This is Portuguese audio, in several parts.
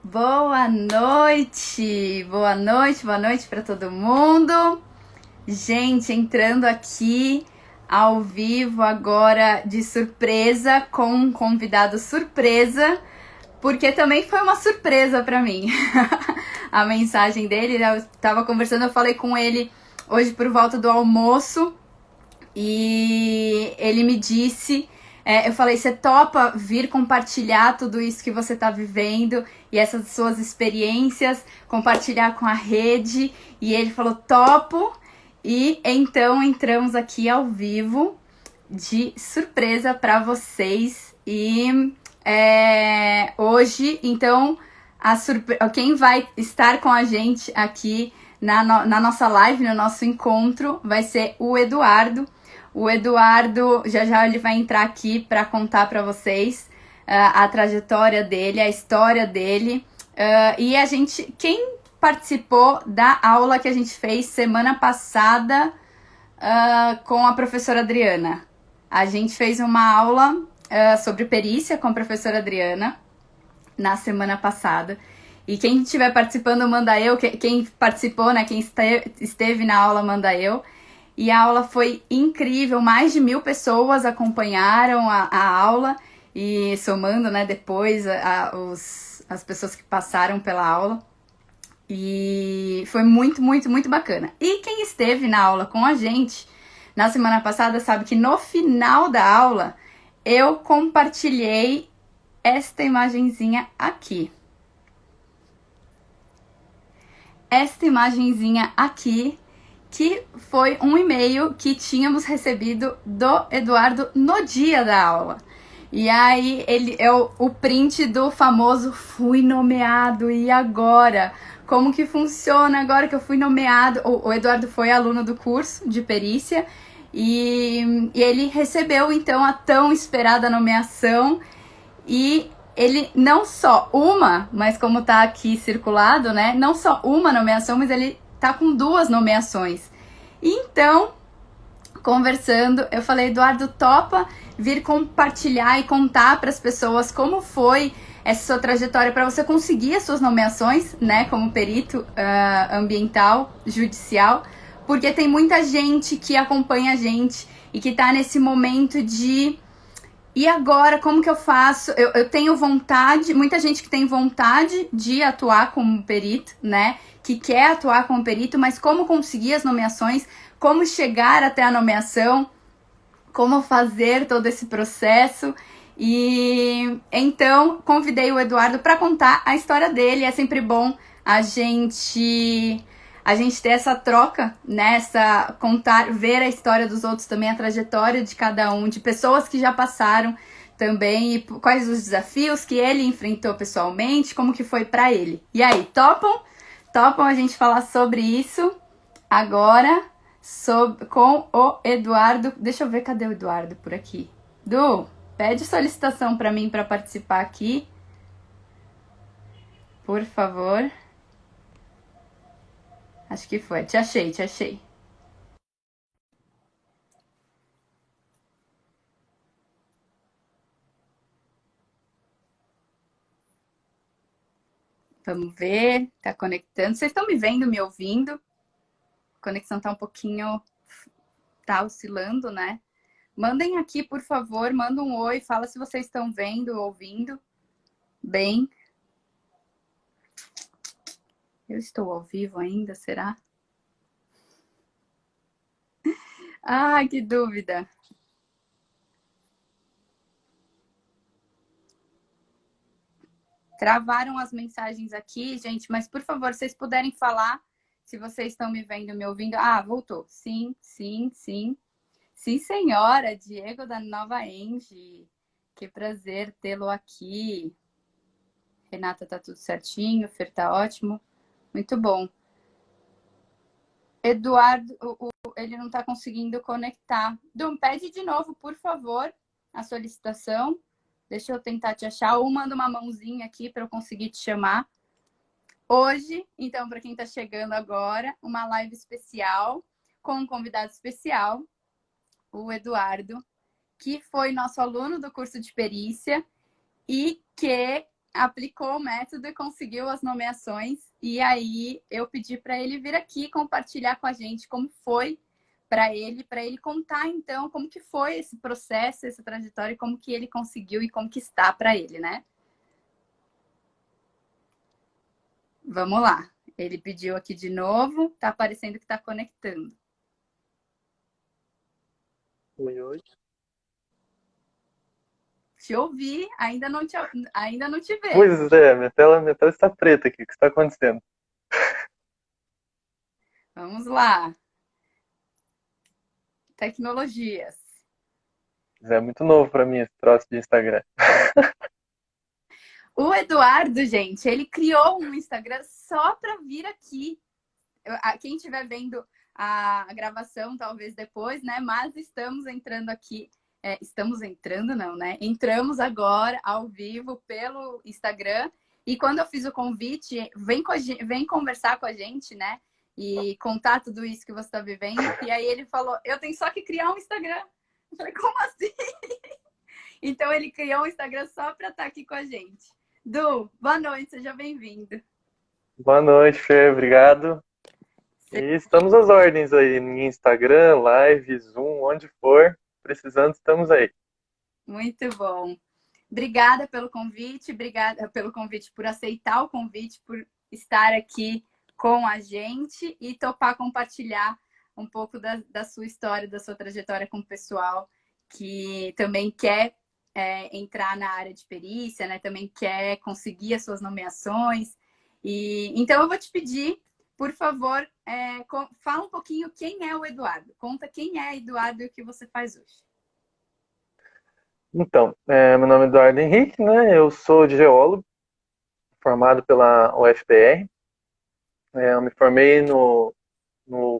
Boa noite para todo mundo. Gente, entrando aqui ao vivo agora de surpresa com um convidado surpresa, porque também foi uma surpresa para mim. A mensagem dele, eu estava conversando, eu falei com ele hoje por volta do almoço e ele me disse... eu falei, você topa vir compartilhar tudo isso que você está vivendo e essas suas experiências, compartilhar com a rede? E ele falou, topo. E então entramos aqui ao vivo de surpresa para vocês. E hoje, então, quem vai estar com a gente aqui na nossa live, no nosso encontro, vai ser o Eduardo. O Eduardo, já ele vai entrar aqui para contar para vocês a trajetória dele, a história dele. E quem participou da aula que a gente fez semana passada com a professora Adriana? A gente fez uma aula sobre perícia com a professora Adriana na semana passada. E quem estiver participando, manda eu. Quem participou, né? Quem esteve na aula, manda eu. E a aula foi incrível, mais de 1000 pessoas acompanharam a aula e somando, né, depois as pessoas que passaram pela aula. E foi muito bacana. E quem esteve na aula com a gente na semana passada sabe que no final da aula eu compartilhei esta imagenzinha aqui. Esta imagenzinha aqui, que foi um e-mail que tínhamos recebido do Eduardo no dia da aula. E aí ele é o print do famoso fui nomeado, e agora? Como que funciona agora que eu fui nomeado? O Eduardo foi aluno do curso de perícia e ele recebeu então a tão esperada nomeação. E ele não só uma, mas como tá aqui circulado, né? Não só uma nomeação, mas ele tá com 2 nomeações. Então, conversando, eu falei, Eduardo, topa vir compartilhar e contar para as pessoas como foi essa sua trajetória para você conseguir as suas nomeações, né? Como perito ambiental, judicial, porque tem muita gente que acompanha a gente e que tá nesse momento de... E agora, como que eu faço? Eu tenho vontade, muita gente que tem vontade de atuar como perito, né? Que quer atuar como perito, mas como conseguir as nomeações, como chegar até a nomeação, como fazer todo esse processo. E então, convidei o Eduardo para contar a história dele. É sempre bom a gente ter essa troca, né? Ver a história dos outros também, a trajetória de cada um, de pessoas que já passaram também, e quais os desafios que ele enfrentou pessoalmente, como que foi para ele. E aí, topam? Topam a gente falar sobre isso agora, com o Eduardo. Deixa eu ver, cadê o Eduardo por aqui? Du, pede solicitação para mim para participar aqui, por favor. Acho que foi. Te achei. Vamos ver. Tá conectando. Vocês estão me vendo, me ouvindo? A conexão tá um pouquinho... Tá oscilando, né? Mandem aqui, por favor. Manda um oi. Fala se vocês estão vendo, ouvindo. Bem. Eu estou ao vivo ainda, será? Ah, que dúvida. Travaram as mensagens aqui, gente, mas por favor, vocês puderem falar se vocês estão me vendo, me ouvindo. Ah, voltou. Sim. Sim, senhora, Diego da Nova Engie. Que prazer tê-lo aqui. Renata, tá tudo certinho, Fer tá ótimo. Muito bom. Eduardo, ele não tá conseguindo conectar. Dum, pede de novo, por favor, a solicitação. Deixa eu tentar te achar, ou manda uma mãozinha aqui para eu conseguir te chamar. Hoje, então, para quem está chegando agora, uma live especial com um convidado especial, o Eduardo, que foi nosso aluno do curso de perícia e que aplicou o método e conseguiu as nomeações. E aí eu pedi para ele vir aqui compartilhar com a gente como foi para ele contar então como que foi esse processo, essa trajetória, e como que ele conseguiu e conquistar para ele, né? Vamos lá. Ele pediu aqui de novo, tá aparecendo que tá conectando. Oi, oi. Te ouvi, ainda não te vejo. Pois é, minha tela está preta aqui. O que está acontecendo? Vamos lá. Tecnologias. É muito novo para mim esse troço de Instagram. O Eduardo, gente, ele criou um Instagram só para vir aqui. Quem estiver vendo a gravação, talvez depois, né? Mas estamos entrando aqui. Estamos entrando, não, né? Entramos agora ao vivo pelo Instagram. E quando eu fiz o convite, vem conversar com a gente, né? E contar tudo isso que você está vivendo. E aí ele falou: eu tenho só que criar um Instagram. Eu falei: como assim? Então ele criou um Instagram só para estar aqui com a gente. Du, boa noite, seja bem-vindo. Boa noite, Fê. Obrigado. E estamos às ordens aí no Instagram, live, Zoom, onde for. Precisando, estamos aí. Muito bom. Obrigada pelo convite, obrigada pelo convite, por aceitar o convite, por estar aqui com a gente e topar compartilhar um pouco da sua história, da sua trajetória com o pessoal que também quer entrar na área de perícia, né? Também quer conseguir as suas nomeações. Então eu vou te pedir, por favor, fala um pouquinho quem é o Eduardo. Conta quem é Eduardo e o que você faz hoje. Então, meu nome é Eduardo Henrique, né? Eu sou geólogo, formado pela UFPR. Eu me formei no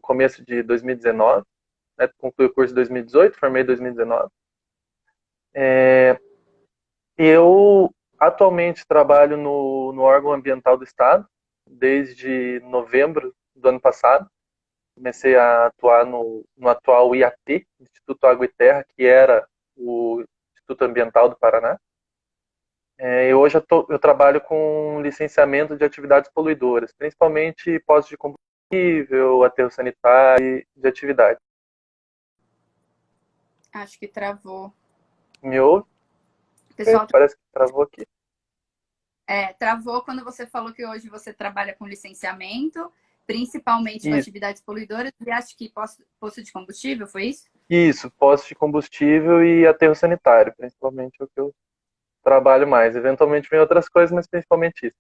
começo de 2019, né? Concluí o curso em 2018, formei em 2019. E eu atualmente trabalho no órgão ambiental do Estado, desde novembro do ano passado. Comecei a atuar no atual IAP, Instituto Água e Terra, que era o Instituto Ambiental do Paraná. E hoje eu trabalho com licenciamento de atividades poluidoras, principalmente postos de combustível, aterro sanitário e de atividade. Acho que travou. Me ouve? Pessoal, Parece que travou aqui. travou quando você falou que hoje você trabalha com licenciamento, principalmente com Isso, atividades poluidoras, e acho que poço de combustível, foi isso? isso, postos de combustível e aterro sanitário, principalmente é o que eu trabalho mais. Eventualmente vem outras coisas, mas principalmente isso.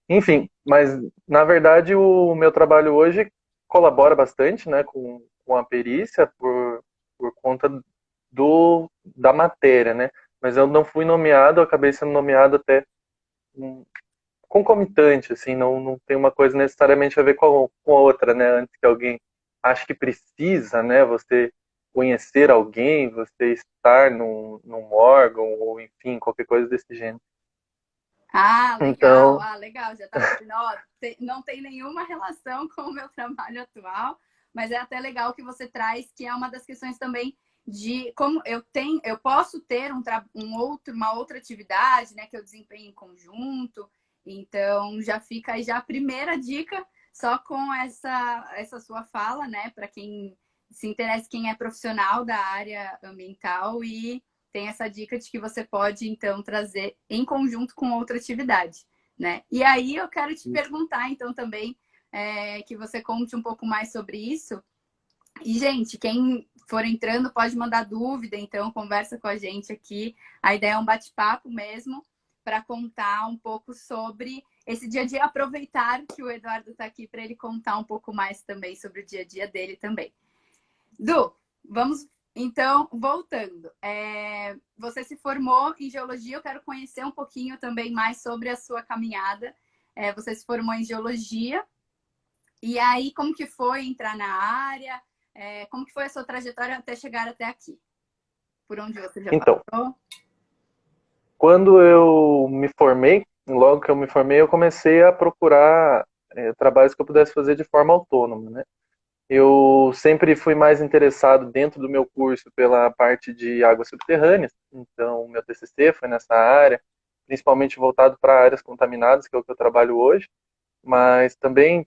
Enfim, mas na verdade o meu trabalho hoje colabora bastante, né, com a perícia por conta da matéria, né? Mas eu não fui nomeado, eu acabei sendo nomeado até concomitante, assim, não tem uma coisa necessariamente a ver com a outra, né? Antes que alguém ache que precisa, né? Você conhecer alguém, você estar num órgão, ou enfim, qualquer coisa desse gênero. Ah, legal. Então, Ah, legal. Já estava dizendo, ó, não tem nenhuma relação com o meu trabalho atual, mas é até legal que você traz, que é uma das questões também de como eu posso ter uma outra atividade, né, que eu desempenho em conjunto. Então, já fica aí já a primeira dica, só com essa sua fala, né, para quem se interessa, quem é profissional da área ambiental e tem essa dica de que você pode, então, trazer em conjunto com outra atividade, né? E aí eu quero te perguntar, então, também, que você conte um pouco mais sobre isso. E, gente, quem for entrando pode mandar dúvida, então, conversa com a gente aqui. A ideia é um bate-papo mesmo, para contar um pouco sobre esse dia a dia, aproveitar que o Eduardo está aqui para ele contar um pouco mais também sobre o dia a dia dele também. Du, vamos então, voltando. Você se formou em geologia, eu quero conhecer um pouquinho também mais sobre a sua caminhada. Você se formou em geologia, e aí como que foi entrar na área? Como que foi a sua trajetória até chegar até aqui? Por onde você já então, passou? quando eu me formei, logo que eu me formei, eu comecei a procurar trabalhos que eu pudesse fazer de forma autônoma, né? Eu sempre fui mais interessado dentro do meu curso pela parte de águas subterrâneas, então meu TCC foi nessa área, principalmente voltado para áreas contaminadas, que é o que eu trabalho hoje, mas também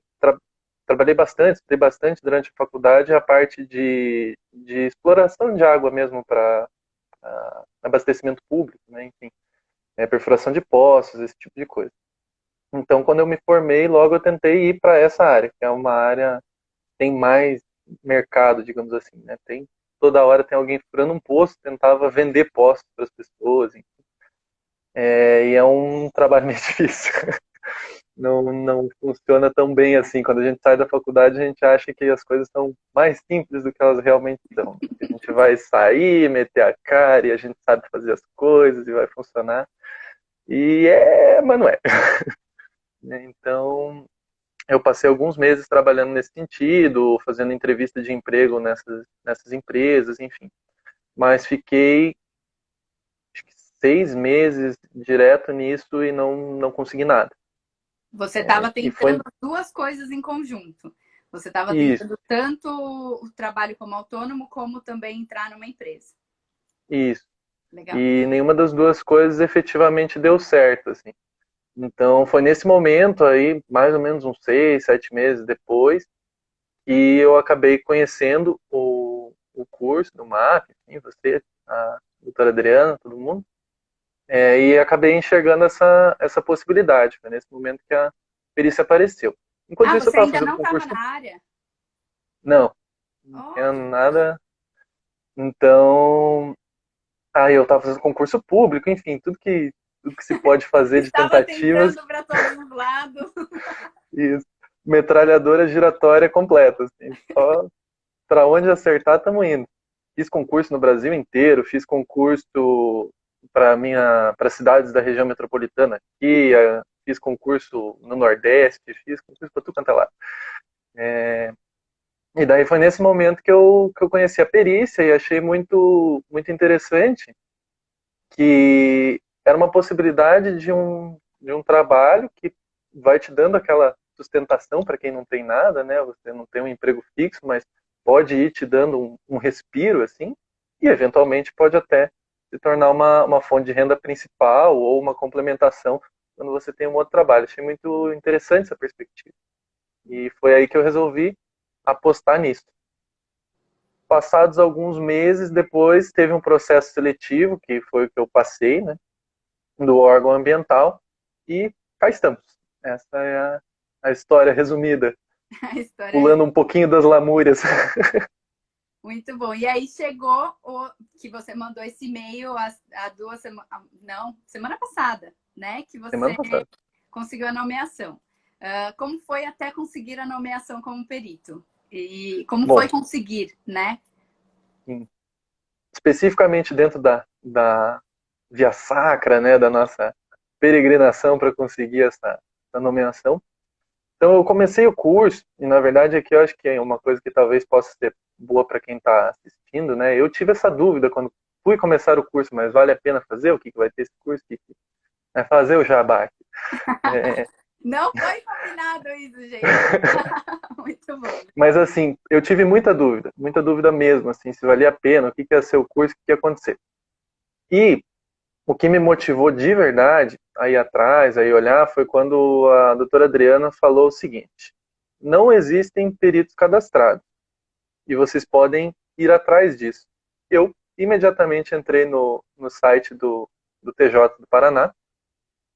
trabalhei bastante, estudei bastante durante a faculdade a parte de exploração de água mesmo para abastecimento público, né? Enfim, perfuração de poços, esse tipo de coisa. Então, quando eu me formei, logo eu tentei ir para essa área, que é uma área que tem mais mercado, digamos assim, né? Tem toda hora tem alguém furando um poço, tentava vender poços para as pessoas, e é um trabalho meio difícil. Não funciona tão bem assim. Quando a gente sai da faculdade, a gente acha que as coisas são mais simples do que elas realmente são. A gente vai sair, meter a cara e a gente sabe fazer as coisas e vai funcionar. Mas não é. Então, eu passei alguns meses trabalhando nesse sentido, fazendo entrevista de emprego nessas empresas, enfim. Mas fiquei acho que 6 meses direto nisso e não consegui nada. Você estava E foi tentando duas coisas em conjunto. Você estava isso, tentando tanto o trabalho como autônomo, como também entrar numa empresa. isso. Legal. E nenhuma das duas coisas efetivamente deu certo, assim. Então foi nesse momento aí, mais ou menos uns 6, 7 meses depois, que eu acabei conhecendo o curso do MAP, enfim, você, a doutora Adriana, todo mundo, e acabei enxergando essa possibilidade. Foi nesse momento que a perícia apareceu. Enquanto Ah, isso, eu você estava ainda fazendo não estava concurso. na área? Não, não tinha Olha, nada. Então, aí eu estava fazendo concurso público, enfim, tudo que se pode fazer de estava tentativas. tentando para todos os lados. Isso. Metralhadora giratória completa, assim. Só para onde acertar, estamos indo. Fiz concurso no Brasil inteiro, fiz concurso para cidades da região metropolitana aqui, fiz concurso no Nordeste, fiz concurso para tudo quanto é lá. E daí foi nesse momento que eu conheci a perícia e achei muito, muito interessante que era uma possibilidade de um trabalho que vai te dando aquela sustentação para quem não tem nada, né? Você não tem um emprego fixo, mas pode ir te dando um respiro, assim, e eventualmente pode até se tornar uma fonte de renda principal ou uma complementação quando você tem um outro trabalho. Achei muito interessante essa perspectiva. E foi aí que eu resolvi apostar nisso. Passados alguns meses depois, teve um processo seletivo, que foi o que eu passei, né? Do órgão ambiental e cá estamos. Essa é a história resumida, A história é pulando um pouquinho das lamúrias. muito bom. E aí chegou o que você mandou esse e-mail há 2 semanas, não, semana passada, né? Que Semana você passada. conseguiu a nomeação. Como foi até conseguir a nomeação como perito? E como foi Bom, conseguir, né? especificamente dentro da via sacra, né, da nossa peregrinação para conseguir essa nomeação. Então eu comecei o curso, e na verdade aqui eu acho que é uma coisa que talvez possa ser boa para quem está assistindo, né? Eu tive essa dúvida quando fui começar o curso, mas vale a pena fazer? O que vai ter esse curso? É fazer o jabá aqui. É, Não foi combinado isso, gente. Muito bom. mas assim, eu tive muita dúvida mesmo, assim, se valia a pena, o que ia ser o curso, o que ia acontecer. E o que me motivou de verdade a ir atrás, a ir olhar, foi quando a doutora Adriana falou o seguinte: não existem peritos cadastrados e vocês podem ir atrás disso. Eu imediatamente entrei no site do TJ do Paraná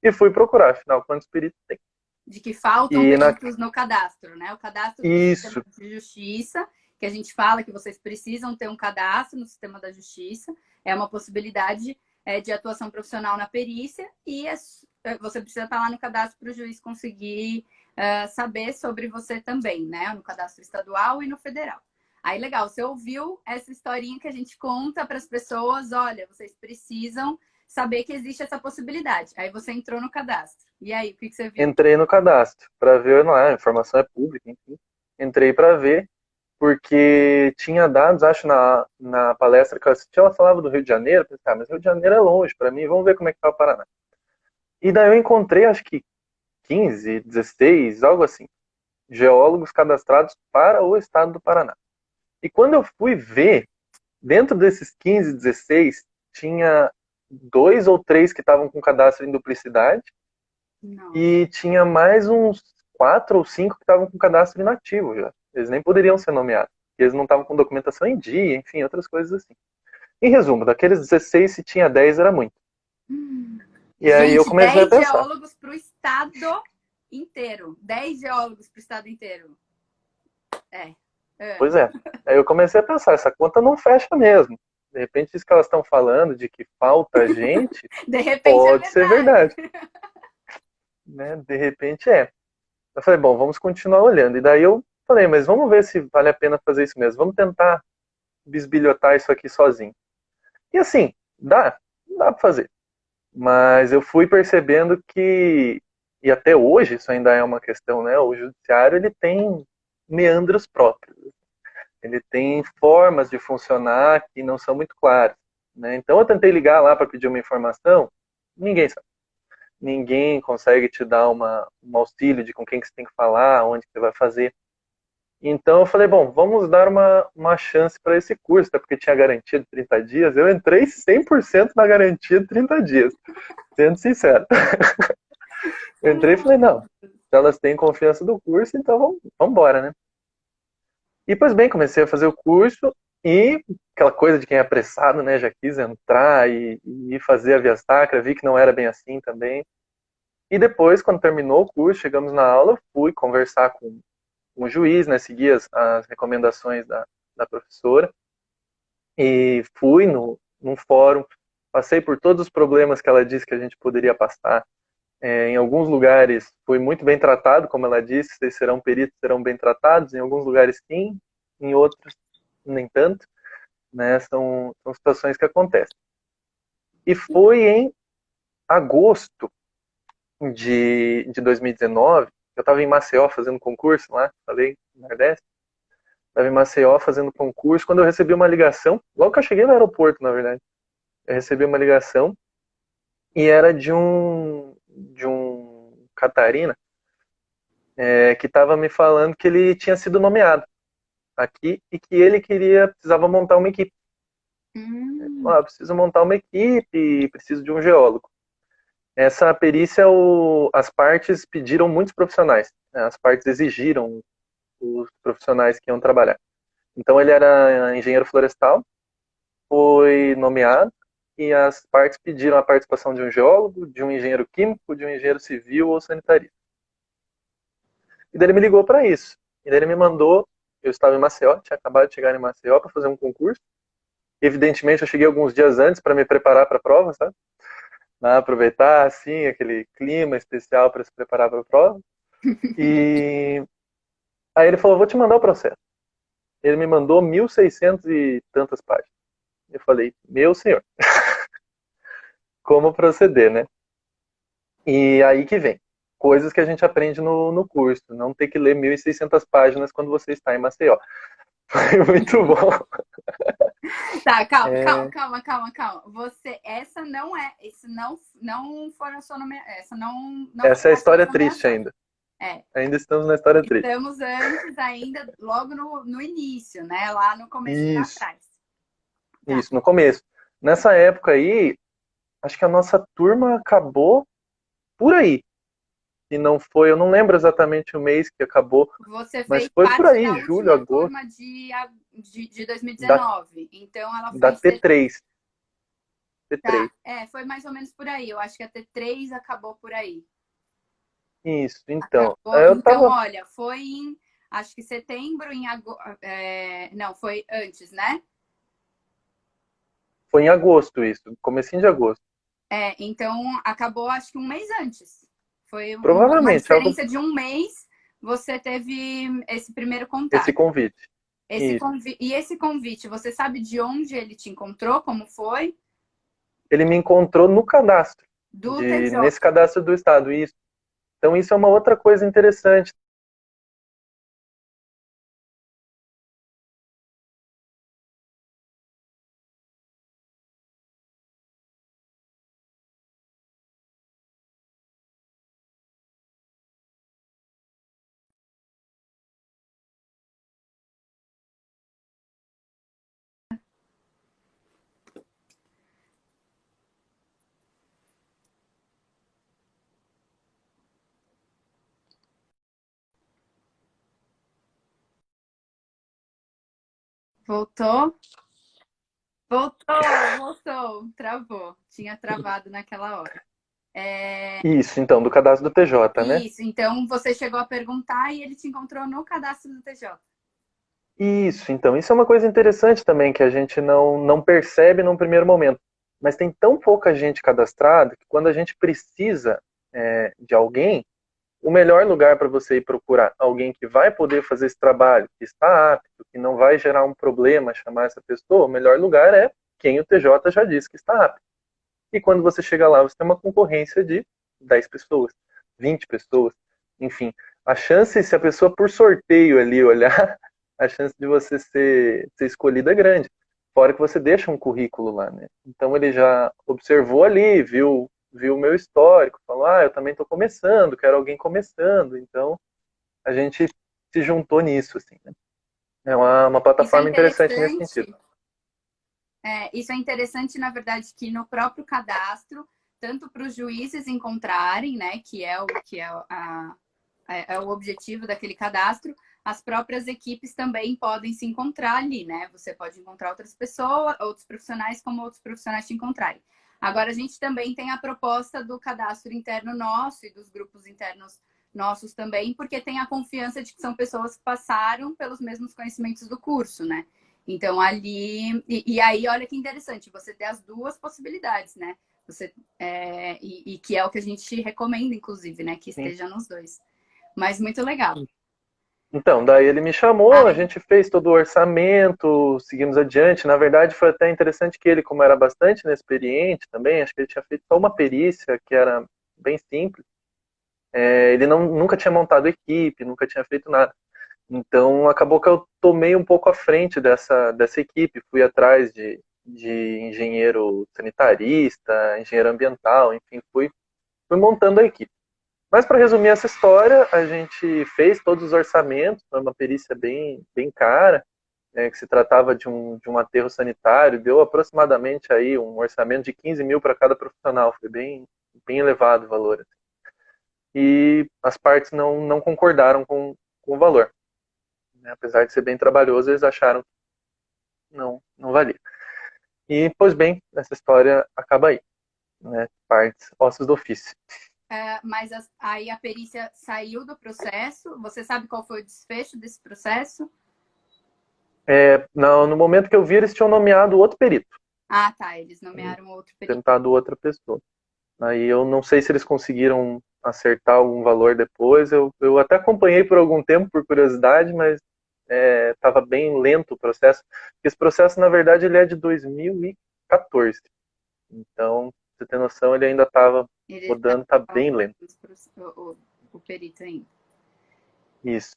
e fui procurar, afinal, quantos peritos tem. De que faltam E peritos no cadastro, né? O cadastro do isso, sistema de justiça, que a gente fala que vocês precisam ter um cadastro no sistema da justiça, é uma possibilidade de atuação profissional na perícia e você precisa estar lá no cadastro para o juiz conseguir saber sobre você também, né? No cadastro estadual e no federal. Aí, legal, você ouviu essa historinha que a gente conta para as pessoas, olha, vocês precisam saber que existe essa possibilidade. Aí você entrou no cadastro. E aí, o que você viu? entrei no cadastro para ver, não é, a informação é pública, enfim. Entrei para ver, porque tinha dados, acho, na palestra que eu assisti, ela falava do Rio de Janeiro, pensei, mas Rio de Janeiro é longe para mim, vamos ver como é que tá o Paraná. E daí eu encontrei, acho que 15, 16, algo assim, geólogos cadastrados para o estado do Paraná. E quando eu fui ver, dentro desses 15, 16, tinha 2 ou 3 que estavam com cadastro em duplicidade Não. e tinha mais uns 4 ou 5 que estavam com cadastro inativo já. Eles nem poderiam ser nomeados. Eles não estavam com documentação em dia, enfim, outras coisas assim. Em resumo, daqueles 16, se tinha 10, era muito. E aí eu Gente, comecei a 10 pensar. geólogos para o estado inteiro. 10 geólogos para o estado inteiro. É. Pois é. Aí eu comecei a pensar, essa conta não fecha mesmo. De repente, isso que elas estão falando de que falta gente, De repente é pode ser verdade. verdade. Né? De repente é. Eu falei, bom, vamos continuar olhando. E daí eu falei, mas vamos ver se vale a pena fazer isso mesmo. Vamos tentar bisbilhotar isso aqui sozinho. E assim, dá para fazer. Mas eu fui percebendo que, e até hoje isso ainda é uma questão, né? O judiciário ele tem meandros próprios. Ele tem formas de funcionar que não são muito claras. Né? Então eu tentei ligar lá para pedir uma informação, ninguém sabe. Ninguém consegue te dar um auxílio de com quem que você tem que falar, onde que você vai fazer. Então eu falei, bom, vamos dar uma chance para esse curso, até porque tinha garantia de 30 dias. Eu entrei 100% na garantia de 30 dias, sendo sincero. Eu entrei e falei, não, se elas têm confiança do curso, então vamos embora, né? E, pois bem, comecei a fazer o curso e aquela coisa de quem é apressado, né? Já quis entrar e fazer a via sacra, vi que não era bem assim também. E depois, quando terminou o curso, chegamos na aula, fui conversar com o juiz, né? Segui as recomendações da professora e fui num fórum, passei por todos os problemas que ela disse que a gente poderia passar. Em alguns lugares fui muito bem tratado, como ela disse, vocês serão peritos, serão bem tratados. Em alguns lugares sim, em outros nem tanto. Né? São situações que acontecem. E foi em agosto de 2019, eu estava em Maceió fazendo concurso lá, falei, no Nordeste. Estava em Maceió fazendo concurso, quando eu recebi uma ligação, logo que eu cheguei no aeroporto, na verdade, eu recebi uma ligação e era de um Catarina, que estava me falando que ele tinha sido nomeado aqui e que ele precisava montar uma equipe. Eu preciso montar uma equipe, preciso de um geólogo. Essa perícia, as partes pediram muitos profissionais, né? As partes exigiram os profissionais que iam trabalhar. Então ele era engenheiro florestal, foi nomeado e as partes pediram a participação de um geólogo, de um engenheiro químico, de um engenheiro civil ou sanitarista. E daí ele me ligou para isso. E daí ele me mandou, eu estava em Maceió, tinha acabado de chegar em Maceió para fazer um concurso. Evidentemente eu cheguei alguns dias antes para me preparar para a prova, sabe? Aproveitar assim aquele clima especial para se preparar para a prova. E aí ele falou, vou te mandar o processo. Ele me mandou 1.600 e tantas páginas. Eu falei, meu senhor, como proceder, né? E aí que vem. Coisas que a gente aprende no curso. Não ter que ler 1.600 páginas quando você está em Maceió. Foi muito bom. Tá, calma. Essa não é. Isso não foi a sua nomeação. Essa não Essa é a foram as suas história triste nomeações. ainda. É. Ainda estamos na história triste. Estamos antes ainda, logo no início, né? Lá no começo para Isso, trás. Tá. isso, no começo. Nessa época aí, acho que a nossa turma acabou por aí. E não foi, eu não lembro exatamente o mês que acabou, Você mas fez foi por parte aí, da julho, última agosto, turma de da, 2019. Então ela foi da em T3. Tá, T3. foi mais ou menos por aí. Eu acho que a T3 acabou por aí. Isso, então. Acabou. Eu Então, tava. olha, foi em, acho que setembro, não, foi antes, né? Foi em agosto isso, comecinho de agosto. Então acabou, acho que um mês antes. Foi uma Provavelmente, algo, diferença de um mês. Você teve esse primeiro esse contato. convite. Esse Isso. convite, e esse convite, você sabe de onde ele te encontrou? Como foi? Ele me encontrou no cadastro, Do TJ. nesse cadastro do Estado. Isso. Então, isso é uma outra coisa interessante. Voltou? Voltou. Travou. Tinha travado naquela hora. Isso, então, do cadastro do TJ, né? Isso, então você chegou a perguntar e ele te encontrou no cadastro do TJ. Isso, então, isso é uma coisa interessante também, que a gente não percebe num primeiro momento. Mas tem tão pouca gente cadastrada que quando a gente precisa de alguém, o melhor lugar para você ir procurar alguém que vai poder fazer esse trabalho, que está apto, que não vai gerar um problema chamar essa pessoa, o melhor lugar é quem o TJ já disse que está apto. E quando você chega lá, você tem uma concorrência de 10 pessoas, 20 pessoas, enfim. A chance, se a pessoa por sorteio ali olhar, a chance de você ser escolhida é grande. Fora que você deixa um currículo lá, né? Então ele já observou ali, viu o meu histórico, falou, eu também estou começando, quero alguém começando. Então a gente se juntou nisso, assim, né? É uma Isso é plataforma interessante nesse sentido. interessante. Isso é interessante, na verdade, que no próprio cadastro, tanto para os juízes encontrarem, né, que é o objetivo daquele cadastro, as próprias equipes também podem se encontrar ali, né? Você pode encontrar outras pessoas, outros profissionais, como outros profissionais te encontrarem. Agora, a gente também tem a proposta do cadastro interno nosso e dos grupos internos nossos também, porque tem a confiança de que são pessoas que passaram pelos mesmos conhecimentos do curso, né? Então, ali. E aí, olha que interessante, você ter as duas possibilidades, né? E que é o que a gente recomenda, inclusive, né? Que esteja nos dois. Mas muito legal. Então, daí ele me chamou, a gente fez todo o orçamento, seguimos adiante. Na verdade, foi até interessante que ele, como era bastante inexperiente também, acho que ele tinha feito só uma perícia que era bem simples. Ele nunca tinha montado equipe, nunca tinha feito nada. Então, acabou que eu tomei um pouco à frente dessa equipe, fui atrás de engenheiro sanitarista, engenheiro ambiental, enfim, fui montando a equipe. Mas para resumir essa história, a gente fez todos os orçamentos, foi uma perícia bem cara, que se tratava de um aterro sanitário, deu aproximadamente aí um orçamento de 15 mil para cada profissional, foi bem elevado o valor. E as partes não concordaram com o valor. Né? Apesar de ser bem trabalhoso, eles acharam que não valia. E, pois bem, essa história acaba aí. Né? Partes, ossos do ofício. Mas aí a perícia saiu do processo. Você sabe qual foi o desfecho desse processo? No momento que eu vi, eles tinham nomeado outro perito. Ah, tá. Eles nomearam outro perito. Tentado outra pessoa. Aí eu não sei se eles conseguiram acertar algum valor depois. Eu até acompanhei por algum tempo, por curiosidade, mas estava bem lento o processo. Esse processo, na verdade, ele é de 2014. Então, pra você ter noção, ele ainda estava rodando, está bem lento. O perito ainda. Isso.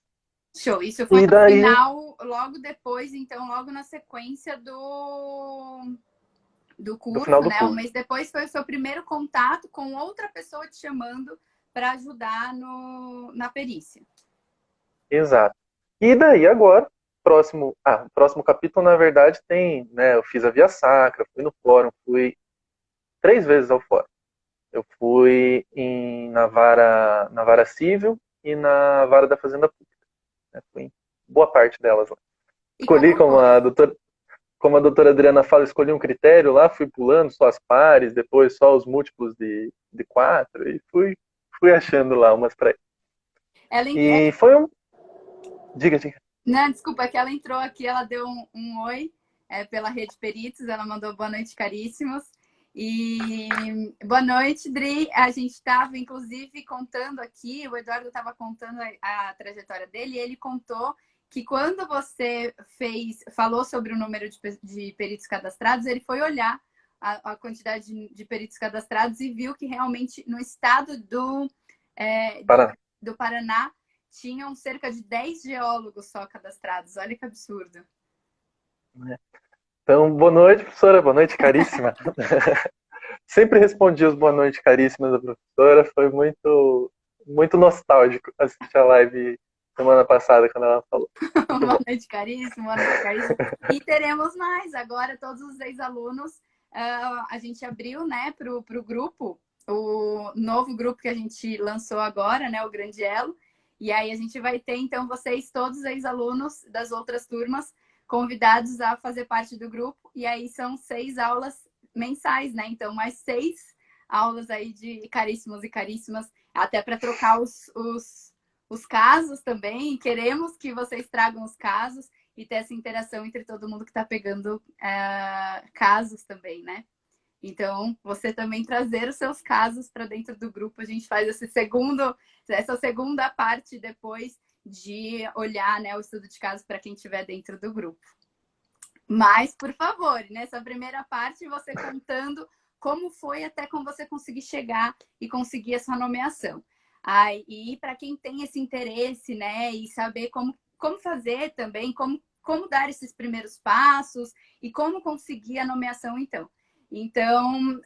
Show. Isso foi no final, logo depois, então, logo na sequência do curso, final do né? curso. Um mês depois foi o seu primeiro contato com outra pessoa te chamando para ajudar na perícia. Exato. E daí agora, próximo capítulo, na verdade, tem, né, eu fiz a via sacra, fui no fórum, fui 3 vezes ao fórum. Eu fui na vara civil e na vara da fazenda pública. Né? Fui em boa parte delas lá. Escolhi, como a doutora Adriana fala, escolhi um critério lá, fui pulando só as pares, depois só os múltiplos de 4 e fui achando lá umas pra ir. E foi um... Diga. Não, desculpa, é que ela entrou aqui, ela deu um oi pela Rede Peritos, ela mandou boa noite, caríssimos. E boa noite, Dri. A gente estava, inclusive, contando aqui, o Eduardo estava contando a trajetória dele, e ele contou que quando você falou sobre o número de peritos cadastrados, ele foi olhar a quantidade de peritos cadastrados e viu que realmente no estado do Paraná tinham cerca de 10 geólogos só cadastrados. Olha que absurdo. Então, boa noite, professora. Boa noite, caríssima. Sempre respondi os boa noite, caríssimas da professora. Foi muito, muito nostálgico assistir a live semana passada, quando ela falou. Boa noite, caríssimo. Boa noite, caríssimo. E teremos mais. Agora, todos os ex-alunos, a gente abriu, né, para o grupo, o novo grupo que a gente lançou agora, né, o Grande Elo. E aí a gente vai ter, então, vocês, todos ex-alunos das outras turmas, convidados a fazer parte do grupo. E aí são 6 aulas mensais, né? Então, mais 6 aulas aí de caríssimos e caríssimas, até para trocar os casos também. Queremos que vocês tragam os casos e ter essa interação entre todo mundo que está pegando casos também, né? Então, você também trazer os seus casos para dentro do grupo. A gente faz essa segunda parte depois de olhar, né, o estudo de casos para quem estiver dentro do grupo. Mas, por favor, nessa primeira parte, você contando como foi até como você conseguir chegar e conseguir essa nomeação. E para quem tem esse interesse, né, e saber como fazer também, como dar esses primeiros passos e como conseguir a nomeação, então. Então,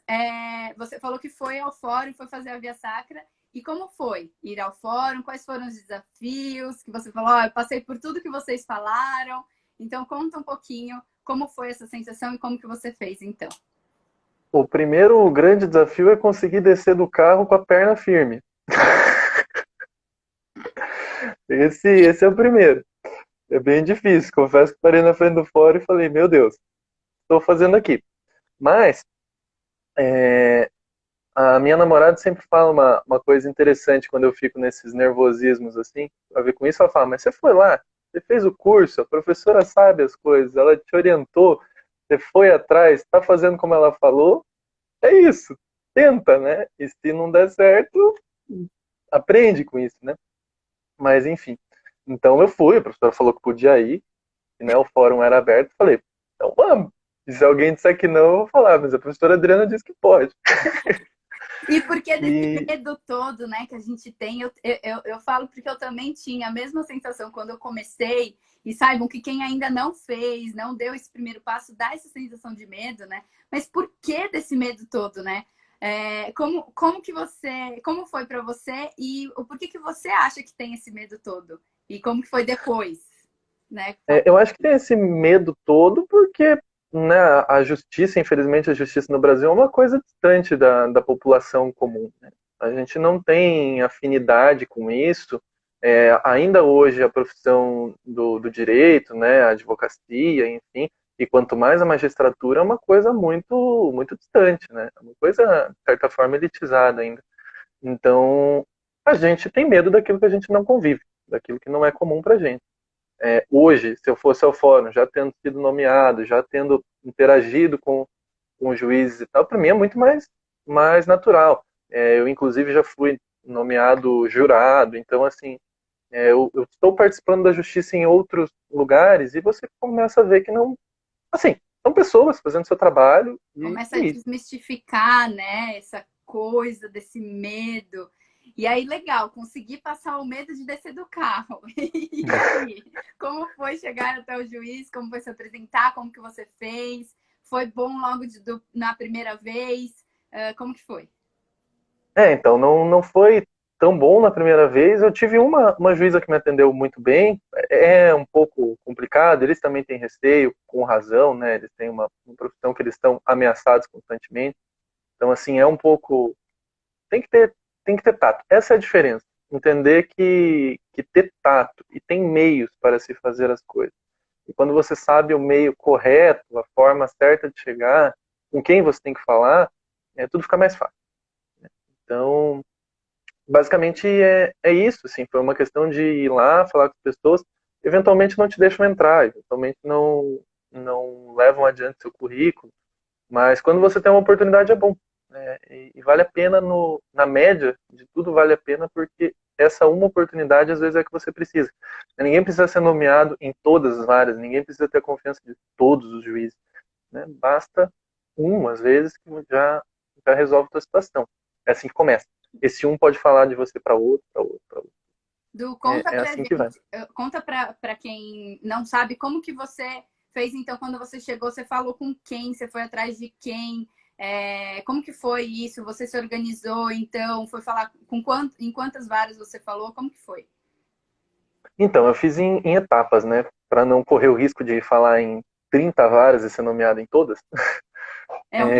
você falou que foi ao fórum, foi fazer a Via Sacra. E como foi ir ao fórum? Quais foram os desafios que você falou? Eu passei por tudo que vocês falaram. Então, conta um pouquinho como foi essa sensação e como que você fez, então. O primeiro grande desafio é conseguir descer do carro com a perna firme. Esse é o primeiro. É bem difícil. Confesso que parei na frente do fórum e falei, meu Deus, estou fazendo aqui. Mas, a minha namorada sempre fala uma coisa interessante quando eu fico nesses nervosismos assim, a ver com isso, ela fala, mas você foi lá, você fez o curso, a professora sabe as coisas, ela te orientou, você foi atrás, está fazendo como ela falou, é isso, tenta, né? E se não der certo, aprende com isso, né? Mas enfim, então eu fui, a professora falou que podia ir, né? O fórum era aberto, falei, então vamos. E se alguém disser que não, eu vou falar, mas a professora Adriana disse que pode. E porque desse medo todo, né, que a gente tem, eu falo porque eu também tinha a mesma sensação quando eu comecei, e saibam que quem ainda não fez, não deu esse primeiro passo, dá essa sensação de medo, né? Mas por que desse medo todo, né? Como foi para você e o porquê que você acha que tem esse medo todo? E como que foi depois, né? Eu acho que tem esse medo todo porque, né, a justiça, infelizmente, a justiça no Brasil é uma coisa distante da população comum, né? A gente não tem afinidade com isso. Ainda hoje a profissão do direito, né, a advocacia, enfim, e quanto mais a magistratura é uma coisa muito, muito distante, né? É uma coisa, de certa forma, elitizada ainda. Então, a gente tem medo daquilo que a gente não convive, daquilo que não é comum pra gente. Hoje, se eu fosse ao fórum, já tendo sido nomeado, já tendo interagido com juízes e tal, para mim é muito mais natural. Eu, inclusive, já fui nomeado jurado, então, assim, eu estou participando da justiça em outros lugares e você começa a ver que não. Assim, são pessoas fazendo seu trabalho e Começa é a isso. desmistificar, né, essa coisa desse medo. E aí, legal, consegui passar o medo de descer do carro. E aí, como foi chegar até o juiz? Como foi se apresentar? Como que você fez? Foi bom logo na primeira vez? Como que foi? Então, não foi tão bom na primeira vez. Eu tive uma juíza que me atendeu muito bem. É um pouco complicado, eles também têm receio, com razão, né? Eles têm uma profissão que eles estão ameaçados constantemente. Então, assim, é um pouco. Tem que ter tato. Essa é a diferença. Entender que ter tato e tem meios para se fazer as coisas. E quando você sabe o meio correto, a forma certa de chegar, com quem você tem que falar, tudo fica mais fácil. Então, basicamente é isso, assim, foi uma questão de ir lá, falar com as pessoas, eventualmente não te deixam entrar, eventualmente não levam adiante seu currículo, mas quando você tem uma oportunidade é bom, né? E vale a pena, na média de tudo vale a pena, porque essa uma oportunidade às vezes é que você precisa. Ninguém precisa ser nomeado em todas as áreas, ninguém precisa ter a confiança de todos os juízes, né? Basta às vezes, que já resolve a tua situação. É assim que começa. Esse um pode falar de você para outro, para outro, para outro. Conta É pra assim que vai. gente, conta pra quem não sabe, como que você fez, então, quando você chegou, você falou com quem, você foi atrás de quem, como que foi isso? Você se organizou, então, foi falar em quantas varas você falou, como que foi? Então, eu fiz em etapas, né? Para não correr o risco de falar em 30 varas e ser nomeado em todas. É um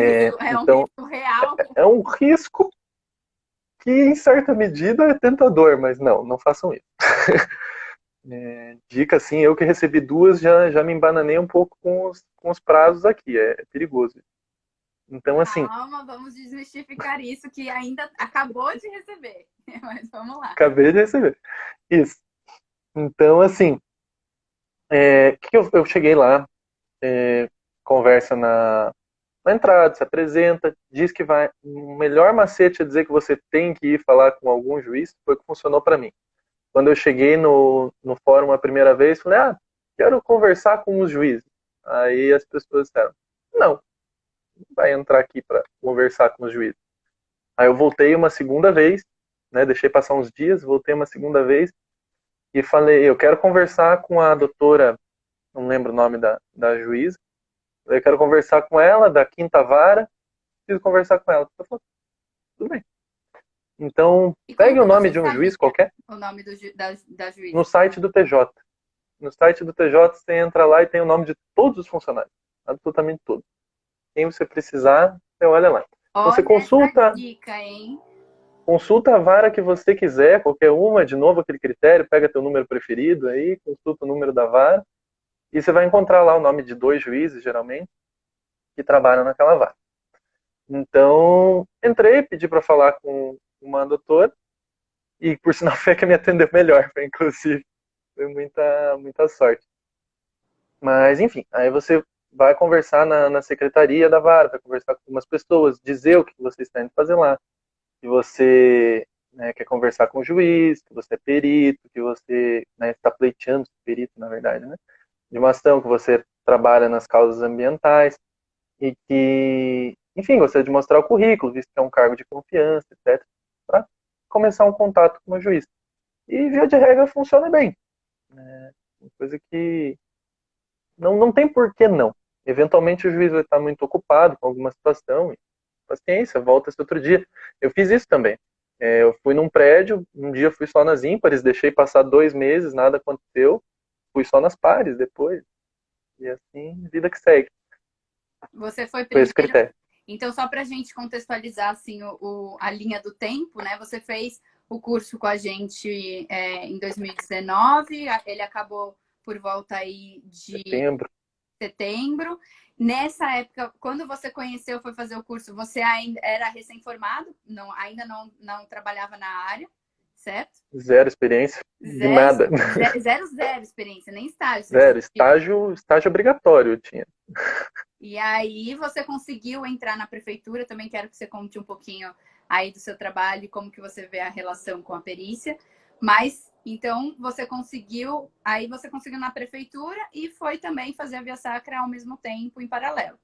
Então, risco real. é um risco que, em certa medida, é tentador, mas não façam isso. Dica, assim, eu que recebi duas, já me embananei um pouco com os prazos aqui, é perigoso. Então, assim, Calma, vamos desmistificar isso que ainda acabou de receber. Mas vamos lá. acabei de receber. Isso. Então, assim, eu cheguei lá, conversa na entrada, se apresenta, diz que vai. O melhor macete é dizer que você tem que ir falar com algum juiz, foi o que funcionou para mim. Quando eu cheguei no fórum a primeira vez, falei, quero conversar com os juízes. Aí as pessoas disseram, não vai entrar aqui para conversar com os juízes. Aí eu voltei uma segunda vez, né, deixei passar uns dias, voltei uma segunda vez e falei, eu quero conversar com a doutora, não lembro o nome da juíza, eu quero conversar com ela, da quinta vara, preciso conversar com ela. Eu falei, tudo bem. Então, E como pegue o que nome você de um sabia juiz qualquer o nome da no juíza? site do TJ. No site do TJ, você entra lá e tem o nome de todos os funcionários, absolutamente todos. Quem você precisar, você olha lá. Você Olha essa consulta dica, hein? Consulta a vara que você quiser, qualquer uma, de novo aquele critério, pega teu número preferido aí, consulta o número da vara, e você vai encontrar lá o nome de dois juízes, geralmente, que trabalham naquela vara. Então, entrei, pedi para falar com uma doutora, e por sinal foi a que me atendeu melhor, inclusive. Foi muita sorte. Mas, enfim, aí você vai conversar na secretaria da vara, vai conversar com algumas pessoas, dizer o que você está indo fazer lá, que você, né, quer conversar com o juiz, que você é perito, que você, né, está pleiteando perito, na verdade, né, de uma ação, que você trabalha nas causas ambientais e que, enfim, gostaria de mostrar o currículo, visto que é um cargo de confiança, etc., para começar um contato com o juiz. E, via de regra, funciona bem. Uma coisa que não tem por que não. Eventualmente o juiz vai estar muito ocupado com alguma situação, e paciência, volta esse outro dia. Eu fiz isso também. Eu fui num prédio, um dia fui só nas ímpares, deixei passar 2 meses, nada aconteceu, fui só nas pares depois. E assim, vida que segue. Você foi Foi esse primeiro. critério. Então, só para a gente contextualizar assim, a linha do tempo, né? Você fez o curso com a gente em 2019, ele acabou por volta aí de Setembro. setembro. Nessa época, quando você conheceu, foi fazer o curso, você ainda era recém-formado, ainda não trabalhava na área, certo? Zero experiência de Zero, nada. zero experiência, nem estágio você Zero. tinha. Estágio obrigatório eu tinha. E aí você conseguiu entrar na prefeitura, também quero que você conte um pouquinho aí do seu trabalho e como que você vê a relação com a perícia. Mas então aí você conseguiu na prefeitura e foi também fazer a via sacra ao mesmo tempo em paralelo.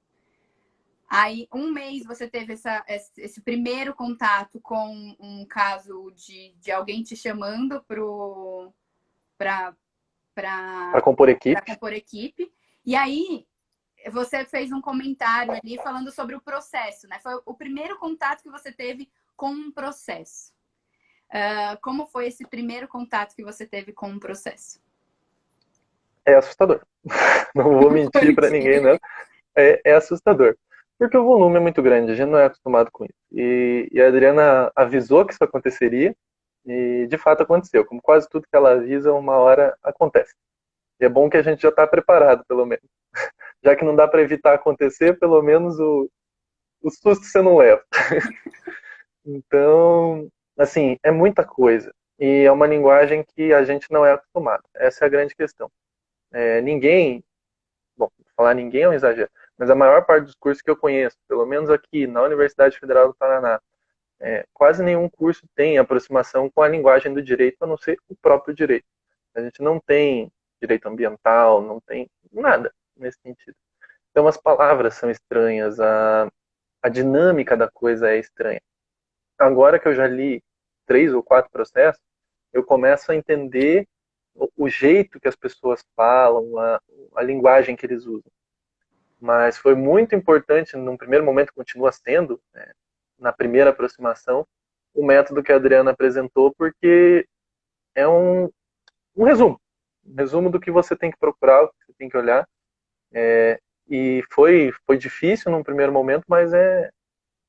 Aí, um mês você teve esse primeiro contato com um caso de alguém te chamando para Para compor equipe. compor equipe. E aí, você fez um comentário ali falando sobre o processo, né? Foi o primeiro contato que você teve com um processo. Como foi esse primeiro contato que você teve com um processo? É assustador. Não vou mentir para ninguém, não. É assustador. Porque o volume é muito grande, a gente não é acostumado com isso. E a Adriana avisou que isso aconteceria, e de fato aconteceu. Como quase tudo que ela avisa, uma hora acontece. E é bom que a gente já está preparado, pelo menos. Já que não dá para evitar acontecer, pelo menos o susto você não leva. Então, assim, é muita coisa. E é uma linguagem que a gente não é acostumado. Essa é a grande questão. Ninguém, bom, falar ninguém é um exagero, mas a maior parte dos cursos que eu conheço, pelo menos aqui na Universidade Federal do Paraná, quase nenhum curso tem aproximação com a linguagem do direito, a não ser o próprio direito. A gente não tem direito ambiental, não tem nada nesse sentido. Então as palavras são estranhas, a dinâmica da coisa é estranha. Agora que eu já li 3 ou 4 processos, eu começo a entender o jeito que as pessoas falam, a linguagem que eles usam. Mas foi muito importante, num primeiro momento, continua sendo, né, na primeira aproximação, o método que a Adriana apresentou, porque é um resumo. Um resumo do que você tem que procurar, o que você tem que olhar. E foi difícil num primeiro momento, mas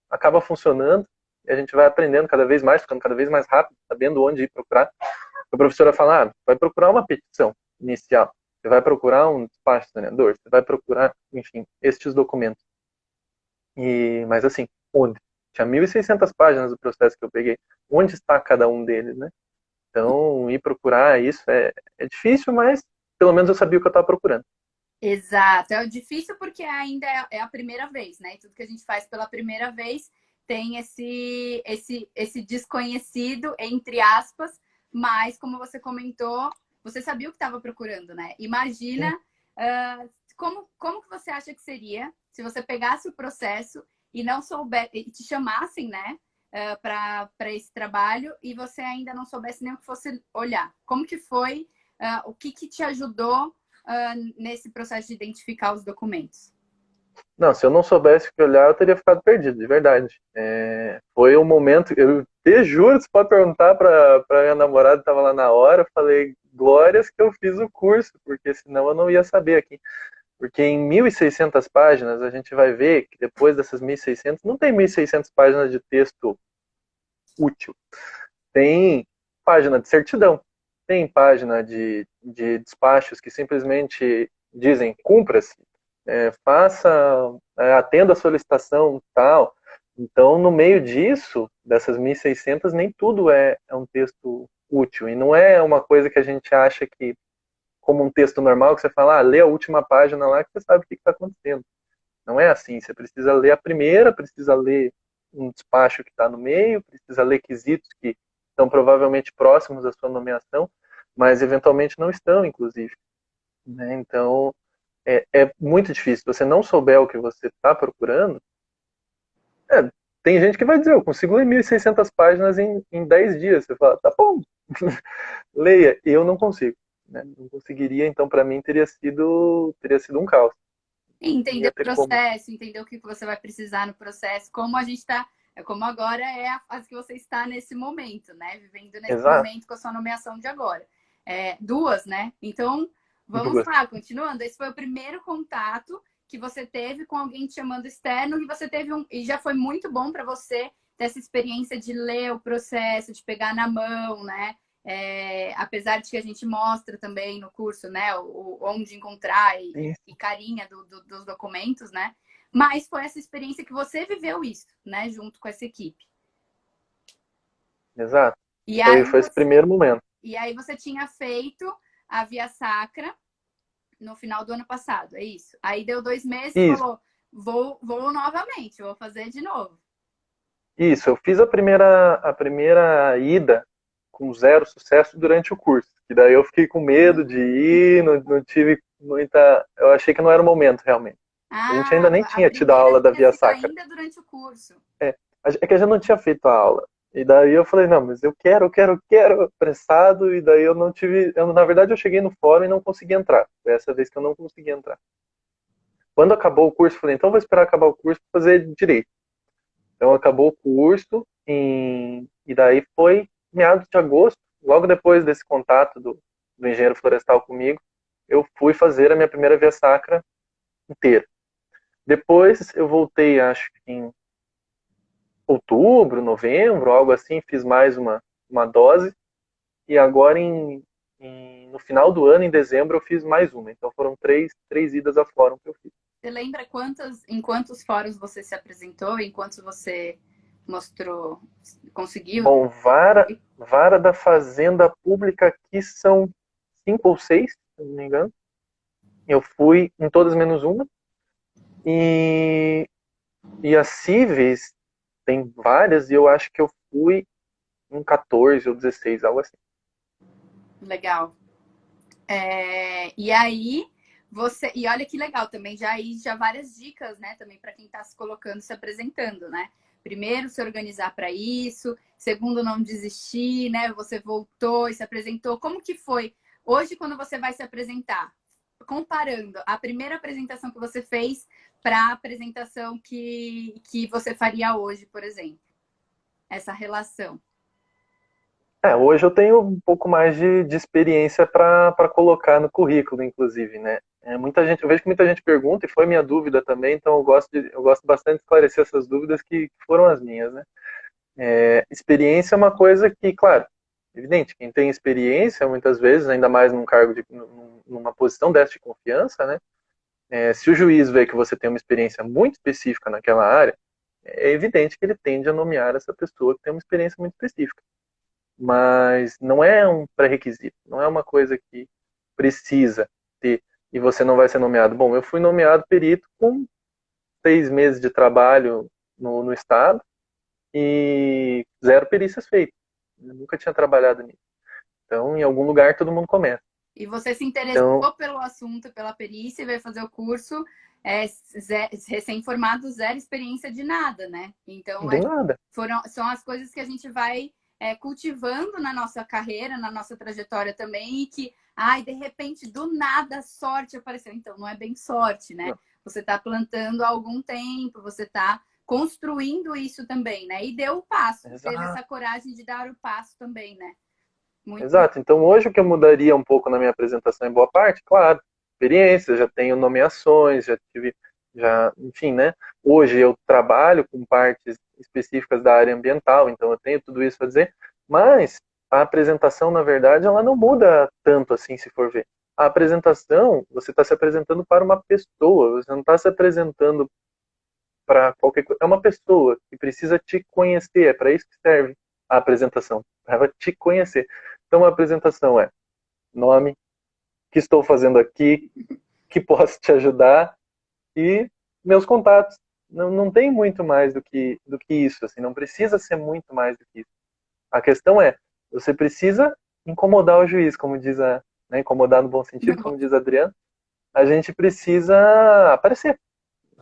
acaba funcionando. E a gente vai aprendendo cada vez mais, ficando cada vez mais rápido, sabendo onde ir procurar. A professora fala, vai procurar uma petição inicial, você vai procurar um despacho saneador, você vai procurar, enfim, estes documentos. Mas assim, onde? Tinha 1.600 páginas do processo que eu peguei. Onde está cada um deles, né? Então, ir procurar isso é difícil, mas pelo menos eu sabia o que eu estava procurando. Exato, é difícil porque ainda é a primeira vez, né? E tudo que a gente faz pela primeira vez tem esse desconhecido, entre aspas, mas como você comentou, você sabia o que estava procurando, né? Imagina como que você acha que seria se você pegasse o processo e não souber, e te chamassem, né? Para esse trabalho e você ainda não soubesse nem o que fosse olhar. Como que foi? O que te ajudou nesse processo de identificar os documentos? Não, se eu não soubesse o que olhar, eu teria ficado perdido, de verdade. Foi um momento, eu te juro, você pode perguntar para minha namorada que estava lá na hora, eu falei, glórias que eu fiz o curso, porque senão eu não ia saber aqui. Porque em 1.600 páginas, a gente vai ver que depois dessas 1.600, não tem 1.600 páginas de texto útil. Tem página de certidão, tem página de despachos que simplesmente dizem cumpra-se, faça, atenda a solicitação tal. Então, no meio disso, dessas 1.600, nem tudo é um texto útil. E não é uma coisa que a gente acha que, como um texto normal, que você fala, lê a última página lá que você sabe o que está acontecendo. Não é assim. Você precisa ler a primeira, precisa ler um despacho que está no meio, precisa ler quesitos que estão provavelmente próximos da sua nomeação, mas eventualmente não estão, inclusive. Né? Então, é muito difícil. Se você não souber o que você está procurando, tem gente que vai dizer, eu consigo ler 1.600 páginas em 10 dias. Você fala, tá bom, leia. Eu não consigo. Né? Não conseguiria, então para mim teria sido um caos. Entender o processo, entender o que você vai precisar no processo, como a gente está, como agora é a fase que você está nesse momento, né? Vivendo nesse Exato. momento com a sua nomeação de agora. Duas, né? Então, vamos Duas. lá, continuando. Esse foi o primeiro contato que você teve com alguém te chamando externo e você teve e já foi muito bom para você ter essa experiência de ler o processo, de pegar na mão, né? Apesar de que a gente mostra também no curso, né, onde encontrar e carinha dos documentos, né? Mas foi essa experiência que você viveu isso, né, junto com essa equipe. Exato. E aí foi esse primeiro momento. E aí você tinha feito a Via Sacra no final do ano passado, é isso? Aí deu 2 meses e falou, vou novamente, vou fazer de novo. Isso, eu fiz a primeira ida com 0 sucesso durante o curso. E daí eu fiquei com medo de ir, não tive muita... Eu achei que não era o momento, realmente. A gente ainda nem tinha tido a aula da Via Sacra. Ainda durante o curso. É que a gente não tinha feito a aula. E daí eu falei, não, mas eu quero, apressado. E daí eu não tive... na verdade, eu cheguei no fórum e não consegui entrar. Foi essa vez que eu não consegui entrar. Quando acabou o curso, eu falei, então vou esperar acabar o curso para fazer direito. Então acabou o curso e daí foi meados de agosto, logo depois desse contato do engenheiro florestal comigo, eu fui fazer a minha primeira Via Sacra inteira. Depois eu voltei, acho que em outubro, novembro, algo assim, fiz mais uma dose e agora no final do ano, em dezembro, eu fiz mais uma. Então foram três idas a fórum que eu fiz. Você lembra em quantos fóruns você se apresentou, em quantos você mostrou, conseguiu? Bom, vara da Fazenda Pública aqui são 5 ou 6, se não me engano. Eu fui em todas menos uma. E as cíveis tem várias, e eu acho que eu fui em 14 ou 16, algo assim. Legal. E aí, e olha que legal também, já várias dicas, né, também para quem está se colocando, se apresentando, né? Primeiro, se organizar para isso. Segundo, não desistir, né? Você voltou e se apresentou. Como que foi hoje quando você vai se apresentar? Comparando a primeira apresentação que você fez para a apresentação que você faria hoje, por exemplo. Essa relação. Hoje eu tenho um pouco mais de experiência para colocar no currículo, inclusive, né? Eu vejo que muita gente pergunta, e foi minha dúvida também, então eu gosto bastante de esclarecer essas dúvidas que foram as minhas, né? Experiência é uma coisa que, claro, Evidente, quem tem experiência, muitas vezes, ainda mais num cargo numa posição dessa de confiança, né? Se o juiz vê que você tem uma experiência muito específica naquela área, é evidente que ele tende a nomear essa pessoa que tem uma experiência muito específica. Mas não é um pré-requisito, não é uma coisa que precisa ter e você não vai ser nomeado. Bom, eu fui nomeado perito com 6 meses de trabalho no Estado e 0 perícias feitas. Eu nunca tinha trabalhado nisso. Então, em algum lugar, todo mundo começa. E você se interessou Então, pelo assunto, pela perícia, e vai fazer o curso recém-formado, zero experiência de nada, né? Então, de nada. são as coisas que a gente vai cultivando na nossa carreira, na nossa trajetória também, e que, ai, de repente, do nada, a sorte apareceu. Então, não é bem sorte, né? Não. Você está plantando há algum tempo, você está construindo isso também, né? E deu o passo, Exato. teve essa coragem de dar o passo também, né? Muito Exato. Então, hoje o que eu mudaria um pouco na minha apresentação, em boa parte, claro, experiência, já tenho nomeações, já tive, enfim, né? Hoje eu trabalho com partes específicas da área ambiental, então eu tenho tudo isso a dizer, mas a apresentação, na verdade, ela não muda tanto assim, se for ver. A apresentação, você está se apresentando para uma pessoa, você não está se apresentando para qualquer coisa. É uma pessoa que precisa te conhecer, é para isso que serve a apresentação, para ela te conhecer. Então a apresentação é nome, o que estou fazendo aqui, que posso te ajudar e meus contatos. Não tem muito mais do que isso, assim, não precisa ser muito mais do que isso. A questão é, você precisa incomodar o juiz, como diz né, incomodar no bom sentido, como diz a Adriana, a gente precisa aparecer.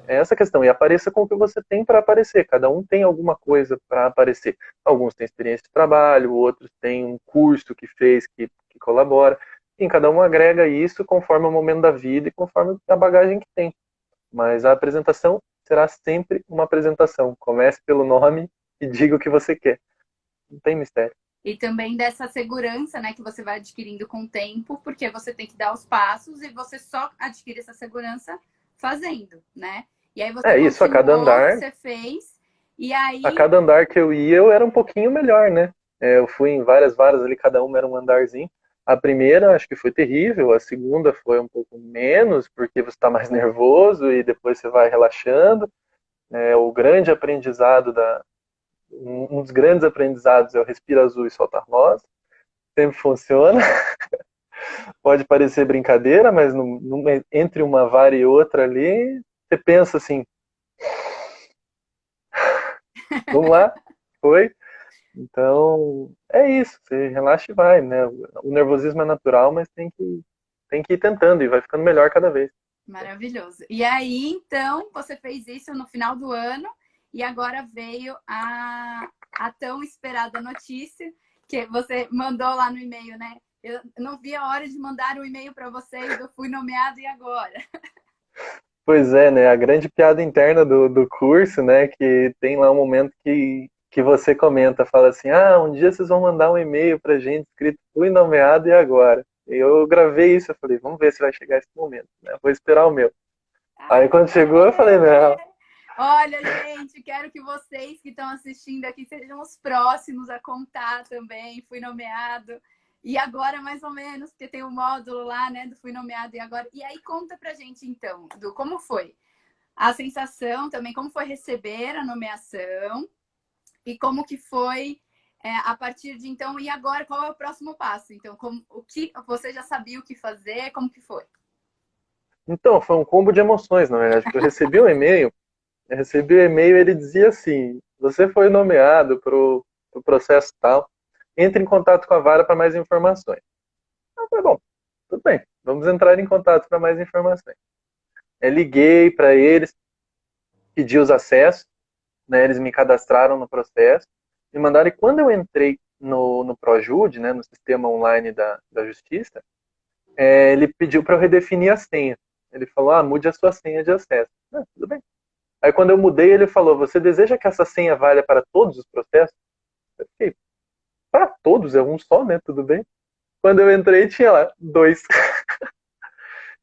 É essa a questão. E apareça com o que você tem para aparecer. Cada um tem alguma coisa para aparecer. Alguns têm experiência de trabalho, outros têm um curso que fez, que colabora. E cada um agrega isso conforme o momento da vida e conforme a bagagem que tem. Mas a apresentação será sempre uma apresentação. Comece pelo nome e diga o que você quer. Não tem mistério. E também dessa segurança, né, que você vai adquirindo com o tempo, porque você tem que dar os passos e você só adquire essa segurança fazendo, né? E aí você Isso, a cada continuou, andar. você fez, e aí. A cada andar que eu ia, eu era um pouquinho melhor, né? Eu fui em várias varas ali, cada uma era um andarzinho. A primeira, acho que foi terrível. A segunda foi um pouco menos, porque você está mais nervoso e depois você vai relaxando. O grande aprendizado um dos grandes aprendizados é o respira azul e solta rosa. Sempre funciona. Pode parecer brincadeira, mas entre uma vara e outra ali, você pensa assim, vamos lá, foi. Então, é isso, você relaxa e vai, né? O nervosismo é natural, mas tem que ir tentando e vai ficando melhor cada vez. Maravilhoso. E aí, então, você fez isso no final do ano e agora veio a tão esperada notícia que você mandou lá no e-mail, né? Eu não vi a hora de mandar um e-mail para vocês, eu fui nomeado e agora? Pois é, né? A grande piada interna do curso, né? Que tem lá um momento que você comenta, fala assim, um dia vocês vão mandar um e-mail pra gente escrito fui nomeado e agora. E eu gravei isso, eu falei, vamos ver se vai chegar esse momento, né? Vou esperar o meu. Aí quando chegou, eu falei, não. Olha, gente, quero que vocês que estão assistindo aqui sejam os próximos a contar também. Fui nomeado. E agora, mais ou menos, porque tem o módulo lá, né, do fui nomeado e agora. E aí, conta pra gente, então, do como foi a sensação também, como foi receber a nomeação e como que foi a partir de então. E agora, qual é o próximo passo? Então, o que você já sabia o que fazer, como que foi? Então, foi um combo de emoções, na verdade, porque eu recebi um e-mail, ele dizia assim, você foi nomeado para o processo tal, entre em contato com a vara para mais informações. Eu falei, bom, tudo bem, vamos entrar em contato para mais informações. Eu liguei para eles, pedi os acessos, né, eles me cadastraram no processo, me mandaram, e quando eu entrei no Projude, né, no sistema online da Justiça, ele pediu para eu redefinir a senha. Ele falou, mude a sua senha de acesso. Tudo bem. Aí quando eu mudei, ele falou, você deseja que essa senha valha para todos os processos? Eu fiquei, para todos, é um só, né? Tudo bem. Quando eu entrei, tinha lá 2.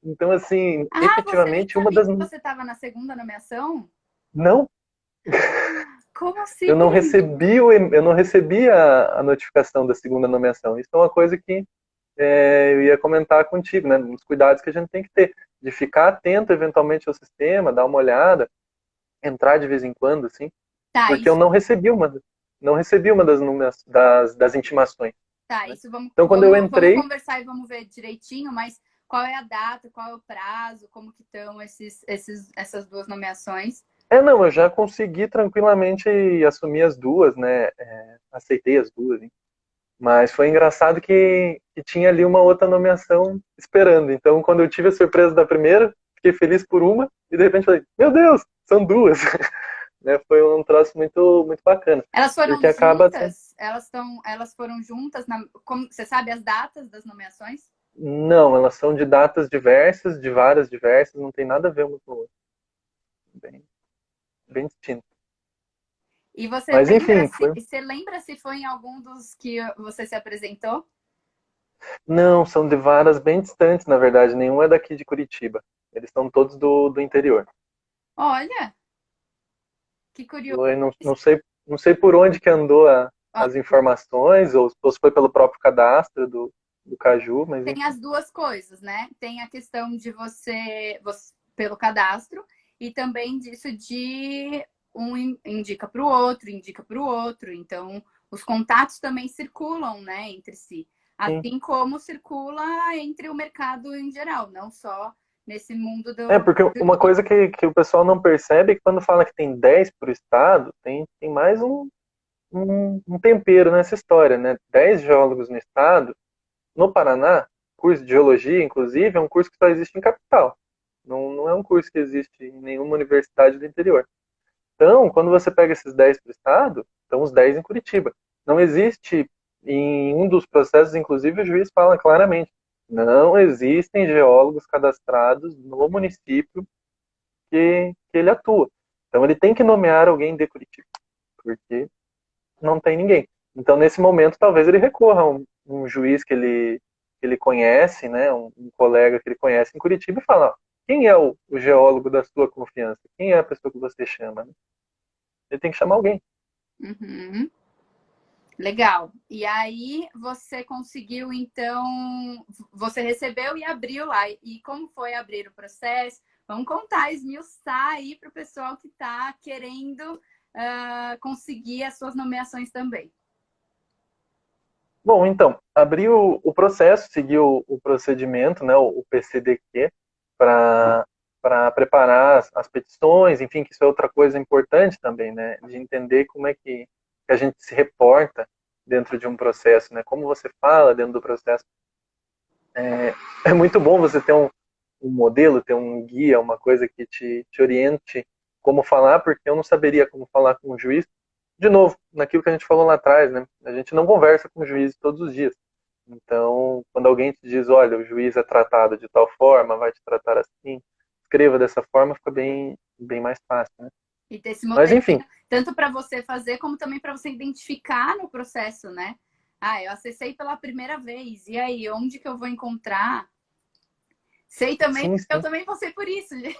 Então, assim, Você nem efetivamente, uma sabia das... que você estava na segunda nomeação? Não. Como assim? Eu não recebi a notificação da segunda nomeação. Isso é uma coisa que eu ia comentar contigo, né? Os cuidados que a gente tem que ter, de ficar atento eventualmente ao sistema, dar uma olhada, entrar de vez em quando, assim, Tá, porque eu isso, não recebi uma das intimações, tá, né? isso vamos, Então, quando eu vamos entrei, conversar e vamos ver direitinho, mas qual é a data, qual é o prazo, como que estão essas duas nomeações? não, eu já consegui tranquilamente assumir as duas, né? Aceitei as duas, hein? Mas foi engraçado que tinha ali uma outra nomeação esperando. Então, quando eu tive a surpresa da primeira, fiquei feliz por uma e de repente falei, meu Deus, são duas. Né? Foi um troço muito bacana. Elas foram Porque acaba sendo... juntas? Elas foram juntas como, você sabe as datas das nomeações? Não, elas são de datas diversas, de varas diversas, não tem nada a ver uma com a outra. Bem, bem distinto. E Mas enfim, foi. você lembra se foi em algum dos que você se apresentou? Não, são de varas bem distantes, na verdade. Nenhum é daqui de Curitiba. Eles são todos do interior. Olha, que curioso. Eu não sei por onde que andou Ó, as informações, ou se foi pelo próprio cadastro do Caju, mas tem enfim. as duas coisas, né? Tem a questão de pelo cadastro, e também disso de um indica para o outro. Então, os contatos também circulam, né, entre si. Sim. Assim como circula entre o mercado em geral, não só nesse mundo Porque do uma coisa que o pessoal não percebe é que quando fala que tem 10 por estado, tem mais um tempero nessa história, né? 10 geólogos no estado. No Paraná, curso de geologia, inclusive, é um curso que só existe em capital. Não é um curso que existe em nenhuma universidade do interior. Então, quando você pega esses 10 para o estado, estão os 10 em Curitiba. Não existe, em um dos processos, inclusive, o juiz fala claramente, não existem geólogos cadastrados no município que ele atua. Então, ele tem que nomear alguém de Curitiba, porque não tem ninguém. Então, nesse momento, talvez ele recorra a um juiz que ele conhece, né, um colega que ele conhece em Curitiba e fala, ó, quem é o geólogo da sua confiança? Quem é a pessoa que você chama? Né? Ele tem que chamar alguém. Uhum. Legal. E aí você conseguiu, então, você recebeu e abriu lá. E como foi abrir o processo? Vamos contar, esmiuçar aí para o pessoal que está querendo conseguir as suas nomeações também. Bom, então, abri o processo, segui o procedimento, né, o PCDQ, para preparar as petições, enfim, que isso é outra coisa importante também, né, de entender como é que a gente se reporta dentro de um processo, né, como você fala dentro do processo. É muito bom você ter um modelo, ter um guia, uma coisa que te oriente como falar, porque eu não saberia como falar com o juiz. De novo, naquilo que a gente falou lá atrás, né? A gente não conversa com o juiz todos os dias. Então, quando alguém te diz, olha, o juiz é tratado de tal forma, vai te tratar assim, escreva dessa forma, fica bem mais fácil, né? E ter esse Mas modelo, enfim, tanto para você fazer, como também para você identificar no processo, né? Ah, eu acessei pela primeira vez. E aí, onde que eu vou encontrar? Sei também, sim, eu sim. também passei por isso, gente.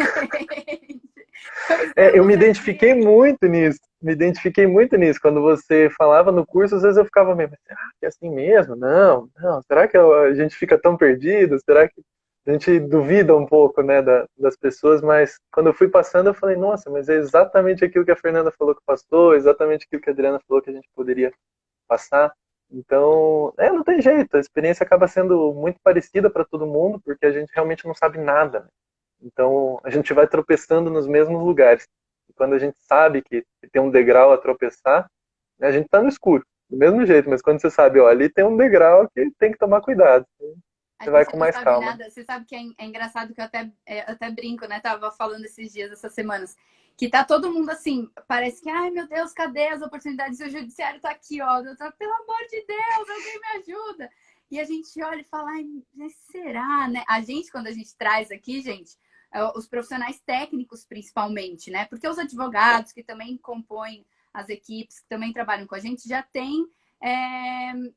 Pois é, Eu me já identifiquei criei. muito nisso. Me identifiquei muito nisso. Quando você falava no curso, às vezes eu ficava meio, mas será que é assim mesmo? Não. Será que a gente fica tão perdido? Será que a gente duvida um pouco, né, das pessoas? Mas quando eu fui passando, eu falei, nossa, mas é exatamente aquilo que a Fernanda falou que passou, exatamente aquilo que a Adriana falou que a gente poderia passar. Então, não tem jeito. A experiência acaba sendo muito parecida para todo mundo, porque a gente realmente não sabe nada, né? Então, a gente vai tropeçando nos mesmos lugares. E quando a gente sabe que tem um degrau a tropeçar, a gente está no escuro, do mesmo jeito. Mas quando você sabe, ó, ali tem um degrau que tem que tomar cuidado. A Você vai gente com não mais sabe calma. nada. Você sabe que é engraçado que eu até brinco, né? Tava falando esses dias, essas semanas, que tá todo mundo assim, parece que, ai meu Deus, cadê as oportunidades? O judiciário tá aqui, ó. Pelo amor de Deus, alguém me ajuda. E a gente olha e fala, ai, mas será, né? A gente, quando a gente traz aqui, gente, os profissionais técnicos principalmente, né? Porque os advogados que também compõem as equipes, que também trabalham com a gente, já tem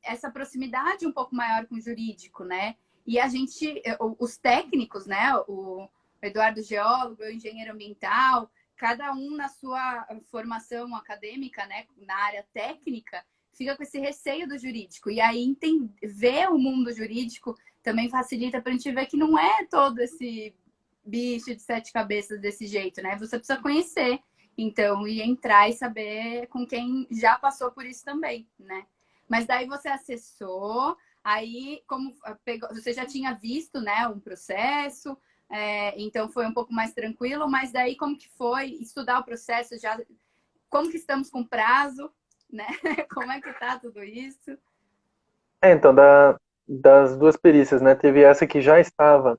essa proximidade um pouco maior com o jurídico, né? E a gente, os técnicos, né? O Eduardo geólogo, o engenheiro ambiental, cada um na sua formação acadêmica, né, na área técnica, fica com esse receio do jurídico. E aí ver o mundo jurídico também facilita para a gente ver que não é todo esse bicho de 7 cabeças desse jeito, né? Você precisa conhecer, então, e entrar e saber com quem já passou por isso também, né? Mas daí você acessou, aí como você já tinha visto, né, um processo, então foi um pouco mais tranquilo, mas daí como que foi estudar o processo, já como que estamos com prazo, né? Como é que tá tudo isso? Então, das duas perícias, né? Teve essa que já estava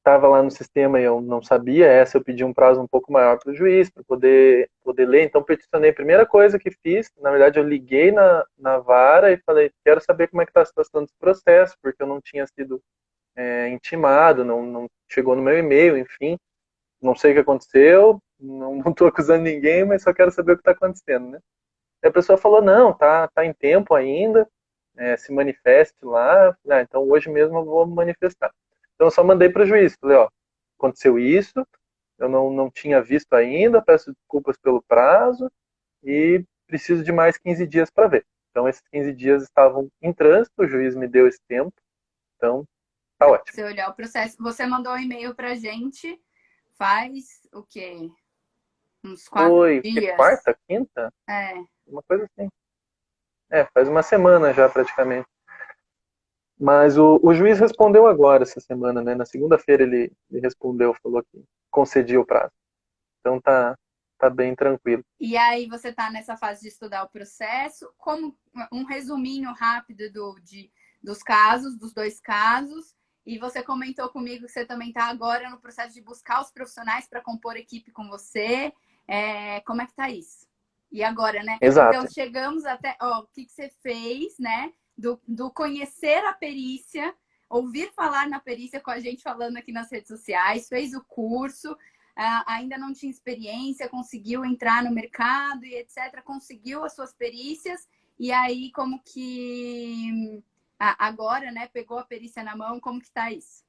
lá no sistema e eu não sabia. Essa eu pedi um prazo um pouco maior para o juiz, para poder ler. Então, peticionei. Primeira coisa que fiz, na verdade, eu liguei na vara e falei, quero saber como é que está a situação desse processo, porque eu não tinha sido intimado, não chegou no meu e-mail, enfim. Não sei o que aconteceu, não estou acusando ninguém, mas só quero saber o que está acontecendo, né? E a pessoa falou, não, tá em tempo ainda, se manifeste lá. Então hoje mesmo eu vou me manifestar. Então eu só mandei para o juiz, falei, ó, aconteceu isso, eu não tinha visto ainda, peço desculpas pelo prazo e preciso de mais 15 dias para ver. Então esses 15 dias estavam em trânsito, o juiz me deu esse tempo, então tá Para ótimo. você olhar o processo. Você mandou um e-mail para a gente faz o quê? Uns 4 Foi que dias? quarta, quinta? É. Uma coisa assim. Faz uma semana já praticamente. Mas o juiz respondeu agora essa semana, né? Na segunda-feira ele respondeu, falou que concedia o prazo. Então tá bem tranquilo. E aí você está nessa fase de estudar o processo, como um resuminho rápido dos casos, dos 2 casos. E você comentou comigo que você também está agora no processo de buscar os profissionais para compor equipe com você. Como é que tá isso? E agora, né? Então, Exato. chegamos até... Ó, o que você fez, né? Do conhecer a perícia, ouvir falar na perícia com a gente falando aqui nas redes sociais, fez o curso, ainda não tinha experiência, conseguiu entrar no mercado e etc., conseguiu as suas perícias, e aí como que agora, né, pegou a perícia na mão, como que tá isso?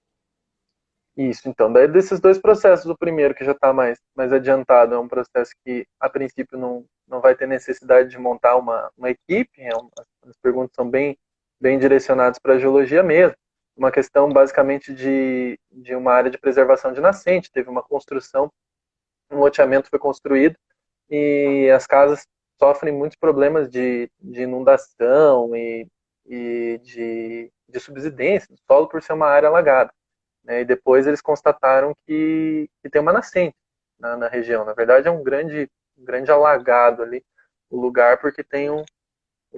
Isso, então. Daí desses dois processos, o primeiro que já está mais adiantado, é um processo que a princípio não vai ter necessidade de montar uma equipe, as perguntas são bem direcionadas para a geologia mesmo. Uma questão basicamente de uma área de preservação de nascente, teve uma construção, um loteamento foi construído e as casas sofrem muitos problemas de inundação e de subsidência do solo por ser uma área alagada, né? E depois eles constataram que tem uma nascente na região. Na verdade, é um grande alagado ali o lugar, porque tem um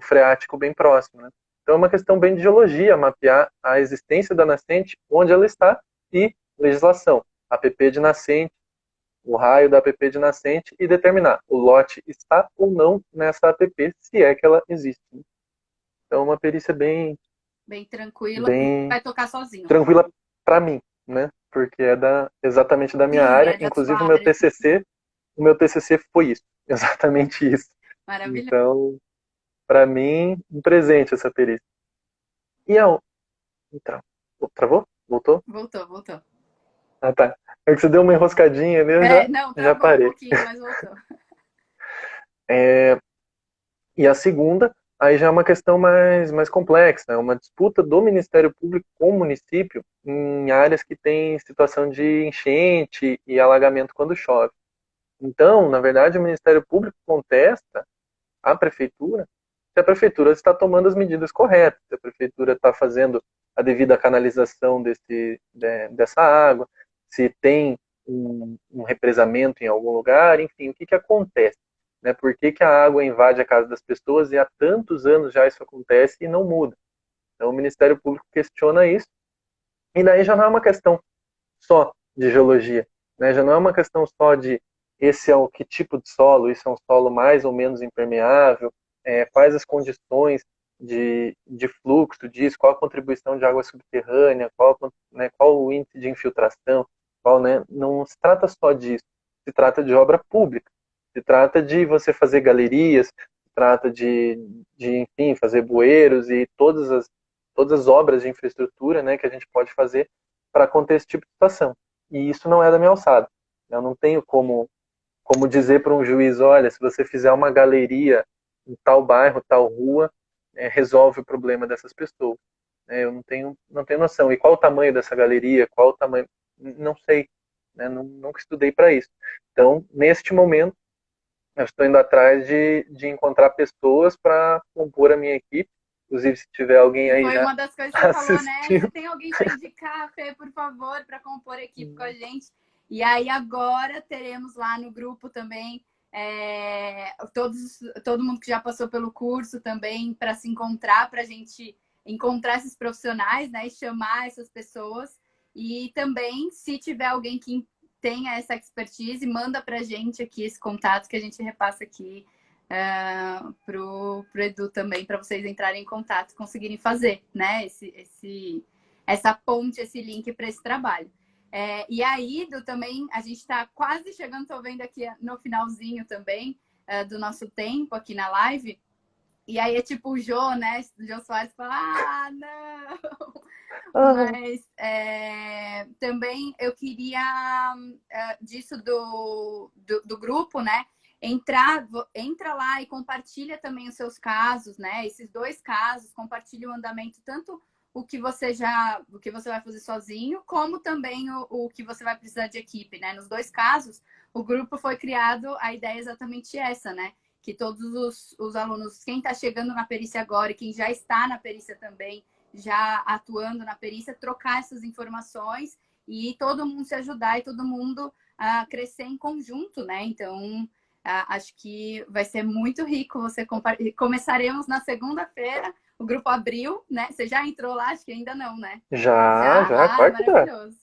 freático bem próximo, né? Então é uma questão bem de geologia, mapear a existência da nascente, onde ela está, e legislação, APP de nascente, o raio da APP de nascente, e determinar o lote está ou não nessa APP, se é que ela existe. Então é uma perícia Bem tranquila, bem vai tocar sozinho. tranquila para mim, né? Porque é exatamente da minha Sim, área. é da sua Inclusive área. o meu TCC foi isso, exatamente isso. Maravilhoso. Então, para mim, um presente essa perícia. E a então, travou? Voltou? Voltou. Ah, tá. É que você deu uma enroscadinha ali, eu Não, já travou um parei. pouquinho, mas voltou. E a segunda, aí já é uma questão mais complexa, é uma disputa do Ministério Público com o município em áreas que têm situação de enchente e alagamento quando chove. Então, na verdade, o Ministério Público contesta à prefeitura se a prefeitura está tomando as medidas corretas, se a prefeitura está fazendo a devida canalização dessa água, se tem um represamento em algum lugar, enfim, o que acontece? Né? Por que a água invade a casa das pessoas e há tantos anos já isso acontece e não muda? Então, o Ministério Público questiona isso, e daí já não é uma questão só de geologia, né? Já não é uma questão só de esse é o que tipo de solo, isso é um solo mais ou menos impermeável, quais as condições de fluxo disso, qual a contribuição de água subterrânea, qual o índice de infiltração, né? Não se trata só disso, se trata de obra pública, se trata de você fazer galerias, se trata enfim, fazer bueiros e todas as obras de infraestrutura, né, que a gente pode fazer para conter esse tipo de situação. E isso não é da minha alçada. Eu não tenho como como dizer para um juiz, olha, se você fizer uma galeria em tal bairro, tal rua, resolve o problema dessas pessoas. Eu não tenho noção. E qual o tamanho dessa galeria? Qual o tamanho? Não sei. Né? Nunca estudei para isso. Então, neste momento, eu estou indo atrás de encontrar pessoas para compor a minha equipe. Inclusive, se tiver alguém E aí foi já uma das coisas que você falou, né? assistindo. Você tem alguém para indicar, Fê, por favor, para compor a equipe com a gente? E aí agora teremos lá no grupo também todo mundo que já passou pelo curso também para se encontrar, para a gente encontrar esses profissionais, né? E chamar essas pessoas. E também, se tiver alguém que tenha essa expertise, manda para a gente aqui esse contato que a gente repassa aqui pro Edu também, para vocês entrarem em contato e conseguirem fazer, né? Essa ponte, esse link para esse trabalho. E aí, Edu, também, a gente está quase chegando, estou vendo aqui no finalzinho também do nosso tempo aqui na live. E aí é tipo o Jô, né? O Jô Soares fala, não! Mas também eu queria disso do grupo, né? Entra lá e compartilha também os seus casos, né? Esses 2 casos, compartilha o andamento, tanto o que você vai fazer sozinho, como também o que você vai precisar de equipe, né? Nos 2 casos, o grupo foi criado, a ideia é exatamente essa, né? Que todos os alunos, quem está chegando na perícia agora e quem já está na perícia também, já atuando na perícia, trocar essas informações e todo mundo se ajudar e todo mundo crescer em conjunto, né? Então, acho que vai ser muito rico você começaremos na segunda-feira, o grupo abriu, né? Você já entrou lá? Acho que ainda não, né? Já, claro que já. Maravilhoso.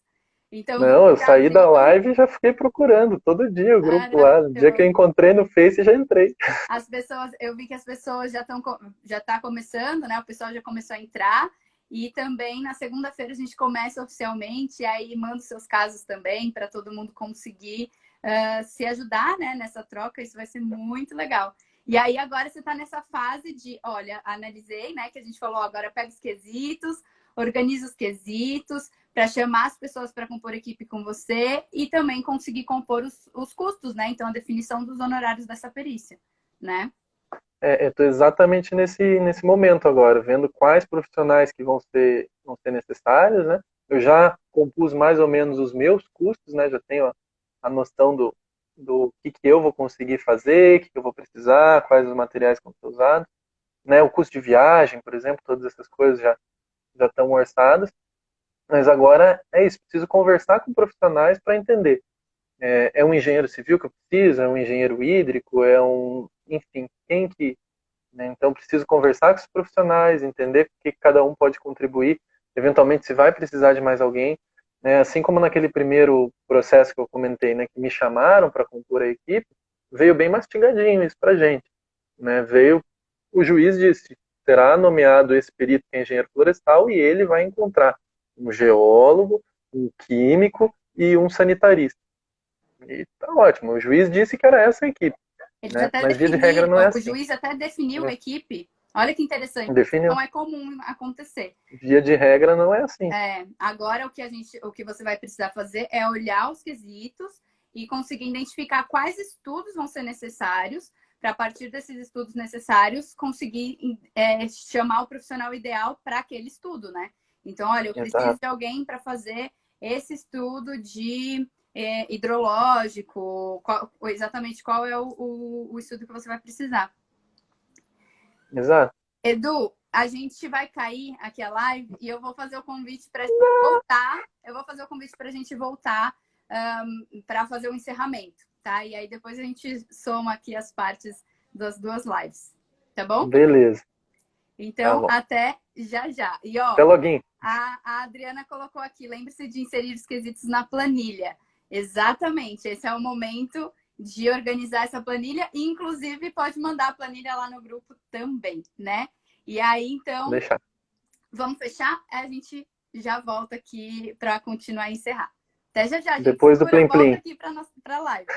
Então, o Não, grupo eu já saí da abriu. live e já fiquei procurando todo dia o grupo lá. No dia que eu Maravilhoso. encontrei no Face, já entrei. As pessoas, eu vi que as pessoas já tá começando, né? O pessoal já começou a entrar. E também na segunda-feira a gente começa oficialmente, e aí manda os seus casos também para todo mundo conseguir se ajudar, né, nessa troca. Isso vai ser muito legal. E aí agora você está nessa fase de, olha, analisei, né, que a gente falou, agora pega os quesitos, organiza os quesitos para chamar as pessoas para compor equipe com você e também conseguir compor os custos, né? Então a definição dos honorários dessa perícia, né? Eu estou exatamente nesse momento agora, vendo quais profissionais que vão ser necessários, né? Eu já compus mais ou menos os meus custos, né? Já tenho a noção do que eu vou conseguir fazer, o que eu vou precisar, quais os materiais que vão ser usados, né? O custo de viagem, por exemplo, todas essas coisas já estão orçadas. Mas agora é isso, preciso conversar com profissionais para entender. É um engenheiro civil que eu preciso, é um engenheiro hídrico, enfim, quem que... Né? Então, preciso conversar com os profissionais, entender o que cada um pode contribuir, eventualmente se vai precisar de mais alguém. Né? Assim como naquele primeiro processo que eu comentei, né, que me chamaram para compor a equipe, veio bem mastigadinho isso para gente. Né? O juiz disse, será nomeado esse perito que é engenheiro florestal e ele vai encontrar um geólogo, um químico e um sanitarista. E tá ótimo, o juiz disse que era essa a equipe. Eles Né? até Mas via de regra definiram, não é o assim. juiz até definiu a equipe. Olha que interessante, isso Definiu. não é comum acontecer. Via de regra não é assim. Agora o que você vai precisar fazer é olhar os quesitos e conseguir identificar quais estudos vão ser necessários para, a partir desses estudos necessários, conseguir chamar o profissional ideal para aquele estudo, né? Então, olha, eu preciso de alguém para fazer esse estudo de hidrológico, exatamente qual é o estudo que você vai precisar. Exato. Edu, a gente vai cair aqui a live e eu vou fazer o convite para voltar. Eu vou fazer o convite para a gente voltar para fazer o encerramento, tá? E aí depois a gente soma aqui as partes das 2 lives, tá bom? Beleza. Então, tá até já. E ó, até login. A Adriana colocou aqui, lembre-se de inserir os quesitos na planilha. Exatamente, esse é o momento de organizar essa planilha e, inclusive, pode mandar a planilha lá no grupo também, né? E aí, então, deixar. Vamos fechar? A gente já volta aqui para continuar e encerrar. Até já, gente. Depois do Segura, Plim Plim. volta aqui para a live.